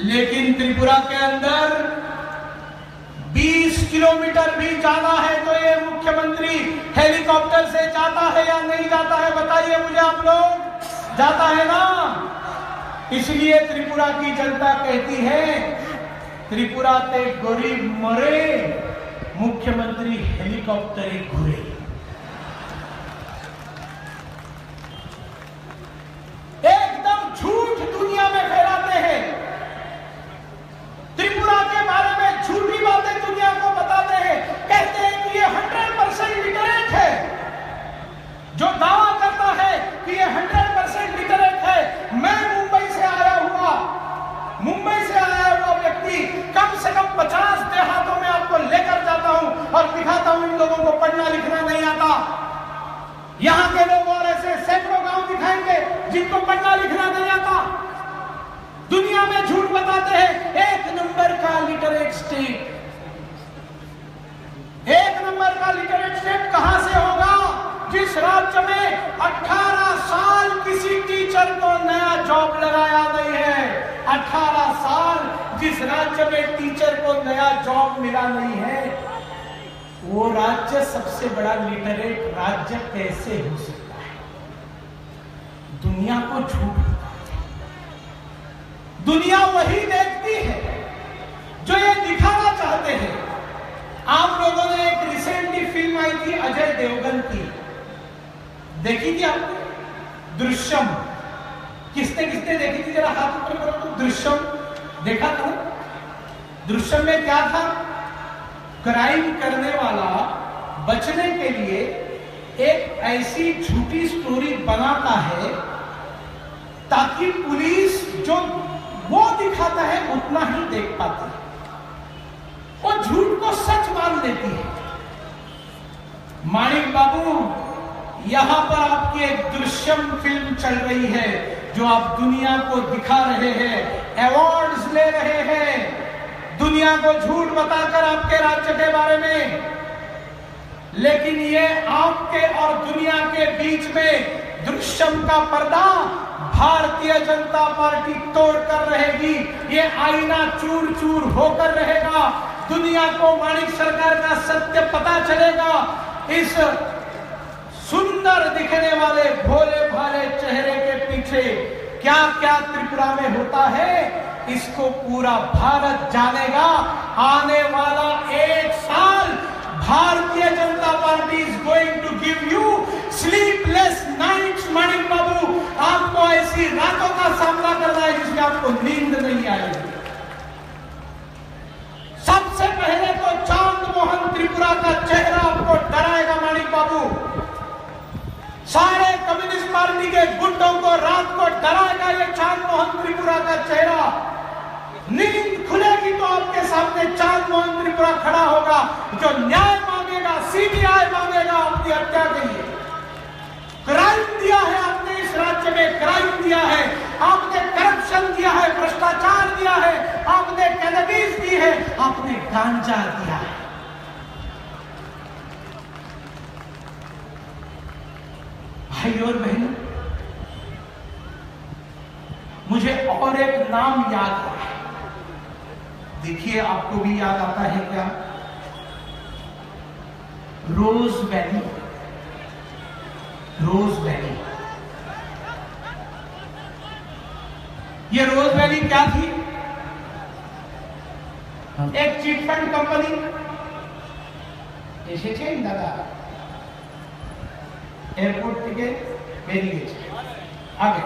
लेकिन त्रिपुरा के अंदर 20 किलोमीटर भी जाना है तो ये मुख्यमंत्री हेलीकॉप्टर से जाता है या नहीं जाता है? बताइए मुझे आप लोग। जाता है ना? इसलिए त्रिपुरा की जनता कहती है त्रिपुरा ते गरीब मरे, मुख्यमंत्री हेलीकॉप्टर घुरे। एकदम झूठ दुनिया में फैलाते हैं, त्रिपुरा के बारे में झूठी बातें दुनिया को बताते हैं। कहते हैं कि ये 100% लिटरेट है। जो दावा करता है कि ये 100% लिटरेट है, मैं मुंबई से आया हुआ व्यक्ति कम से कम 50 देहातों में आपको लेकर जाता हूं और दिखाता हूं इन लोगों को पढ़ना लिखना नहीं आता। यहां के लोग और ऐसे सैकड़ों गांव दिखाएंगे जिनको पढ़ना लिखना नहीं आता। दुनिया में झूठ बताते हैं। 1 नंबर का लिटरेट स्टेट, 1 नंबर का लिटरेट स्टेट कहां से होगा? जिस राज्य में 18 साल किसी टीचर को नया जॉब लगाया नहीं है। 18 साल जिस राज्य में टीचर को नया जॉब मिला नहीं है, वो राज्य सबसे बड़ा लिटरेट राज्य कैसे हो सकता है? दुनिया को झूठ, दुनिया वही देखती है जो ये दिखाना चाहते हैं। आप लोगों ने एक रिसेंटली फिल्म आई थी अजय देवगन की, देखी थी आपने? दृश्यम। किसने किसने देखी थी? जरा हाथ ऊपर करो तो। दृश्यम देखा था? दृश्यम में क्या था? क्राइम करने वाला बचने के लिए एक ऐसी झूठी स्टोरी बनाता है ताकि पुलिस जो वो दिखाता है उतना ही देख पाती है, वो झूठ को सच मान लेती है। माणिक बाबू, यहां पर आपकी एक दृश्यम फिल्म चल रही है जो आप दुनिया को दिखा रहे हैं, अवार्ड्स ले रहे हैं, दुनिया को झूठ बताकर आपके राज्य के बारे में। लेकिन ये आपके और दुनिया के बीच में दृश्यम का पर्दा भारतीय जनता पार्टी तोड़कर रहेगी। ये आईना चूर चूर होकर रहेगा। दुनिया को माणिक सरकार का सत्य पता चलेगा। इस सुंदर दिखने वाले भोले भाले चेहरे के पीछे क्या क्या त्रिपुरा में होता है, इसको पूरा भारत जानेगा। आने वाला 1 साल Bharatiya Janata party is going to give you sleepless nights. Manik Babu, आपको ऐसी रातों का सामना करना है जिसमें आपको नींद नहीं आएगी। सबसे पहले तो चांद मोहन त्रिपुरा का चेहरा आपको डराएगा माणिक बाबू। सारे कम्युनिस्ट पार्टी के गुंडों को रात को डराएगा ये चांद मोहन त्रिपुरा का चेहरा। नींद खुलेगी तो आपके सामने चांद मोहन त्रिपुरा खड़ा होगा, जो न्याय मांगेगा, सीबीआई मांगेगा आपकी हत्या के लिए। क्राइम दिया है आपने इस राज्य में, क्राइम दिया है आपने, करप्शन दिया है, भ्रष्टाचार दिया है आपने, कैनबिस दी है आपने, गांजा दिया है। भाई और बहनों, मुझे और एक नाम याद है। देखिए, आपको भी याद आता है क्या? रोज वैली। रोज वैली, ये रोज वैली क्या थी? एक चिटफंड कंपनी। এসেছেন দাদা? एयरपोर्ट থেকে बेरिए आगे।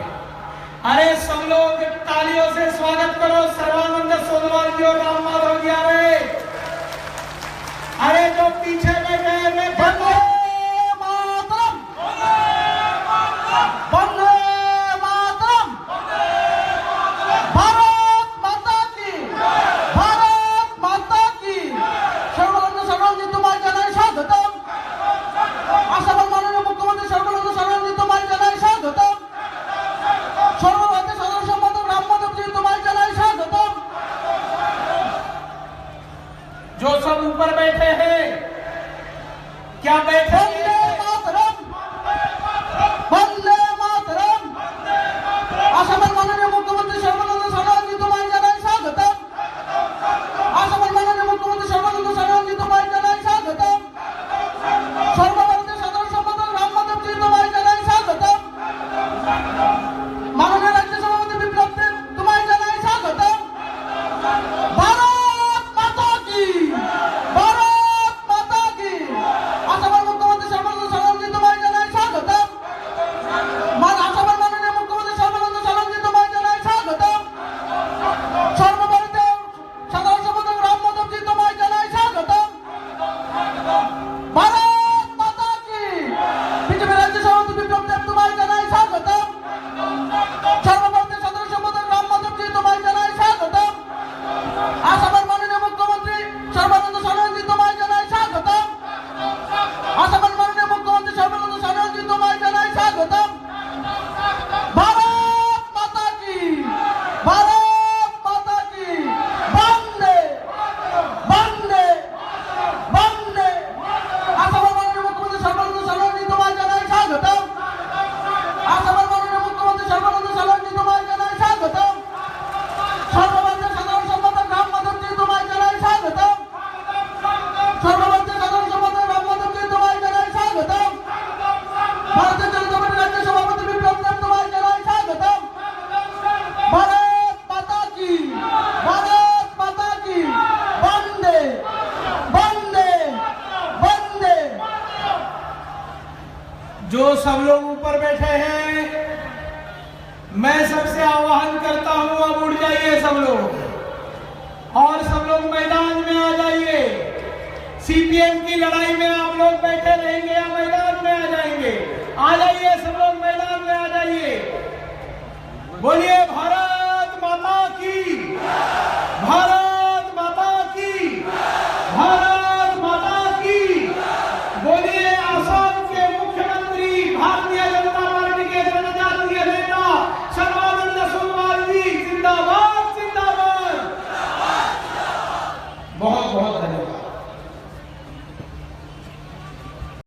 अरे सब लोग तालियों से स्वागत करो सर्वानंद सोनवाल जी और राम माधव जी। अरे जो पीछे में गए में वंदे मातरम, वंदे मातरम, भारत माता की, भारत माता की। सर्वानंद सोनवाल जी तुम्हारे জানাই স্বাগতম। আসামের মাননীয় মুখ্যমন্ত্রী সর্বানন্দ সোনোয়াল जी तुम्हारे জানাই স্বাগতম। সর্বভারতীয় সাধারণ সম্পাদক রাম মাধব जी तुम्हारे জানাই স্বাগতম। जो सब ऊपर बैठे हैं, क्या बैठे? वंदे मातरम, वंदे मातरम। আসামের মাননীয় মুখ্যমন্ত্রী সর্বানন্দ সোনোয়াল जी तुम्हारे জানাই স্বাগতম। আসামের মাননীয় মুখ্যমন্ত্রী সর্বানন্দ সোনোয়াল जी तुम्हारे জানাই স্বাগতম। সর্বভারতীয় সাধারণ সম্পাদক রাম মাধব जी तुम्हारे জানাই স্বাগতম। মাননীয় রাজ্য সভাপতি বিপ্লব দেব तुम्हारे জানাই স্বাগতম। भारत माता की, भारत माता की। আসামের মুখ্যমন্ত্রী সর্বানন্দ সোনোয়াল जी तुम्हारे জানাই স্বাগতম। আসামের মাননীয় মুখ্যমন্ত্রী সর্বানন্দ সোনোয়াল जी तुम्हारे জানাই স্বাগতম। সর্বভারতীয় সাধারণ সম্পাদক রাম মাধব जी तुम्हारे জানাই স্বাগতম। भारत माता की। বিজেপি রাজ্য সভাপতি বিপ্লব দেব तुम्हारे জানাই স্বাগতম। সর্বভারতীয় সাধারণ সম্পাদক রাম মাধব जी तुम्हारे জানাই স্বাগতম। আসামের মাননীয় মুখ্যমন্ত্রী সর্বানন্দ সোনোয়াল जी तुम्हारे জানাই স্বাগতম। আসামের মাননীয় মুখ্যমন্ত্রী সর্বানন্দ সোনোয়াল जी तुम्हारे জানাই স্বাগতম। भारत माता की, भारत माता की। वंदे, वंदे, वंदे। আসামের মাননীয় মুখ্যমন্ত্রী সর্বানন্দ সোনোয়াল जी तुम्हारे জানাই স্বাগতম। আসামের মাননীয় মুখ্যমন্ত্রী সর্বানন্দ সোনোয়াল जी तुम्हारे জানাই স্বাগতম। সর্বভারতীয় সাধারণ সম্পাদক রাম মাধব जी तुम्हारे জানাই স্বাগতম। সর্বভারতীয় সাধারণ সম্পাদক রাম মাধব जी तुम्हारे জানাই স্বাগতম। ভারতীয় জনতা পার্টি রাজ্য সভাপতি বিপ্লব দেব तुम्हारे জানাই স্বাগতম। भारत माता की, भारत माता की। वंदे, वंदे, वंदे। जो सब लोग ऊपर बैठे हैं, मैं सबसे आह्वान करता हूं, अब उठ जाइए सब लोग और सब लोग मैदान में आ जाइए। सीपीएम की लड़ाई में आप लोग बैठे रहेंगे या मैदान में आ जाएंगे? आ जाइए सब लोग मैदान में आ जाइए। बोलिए भारत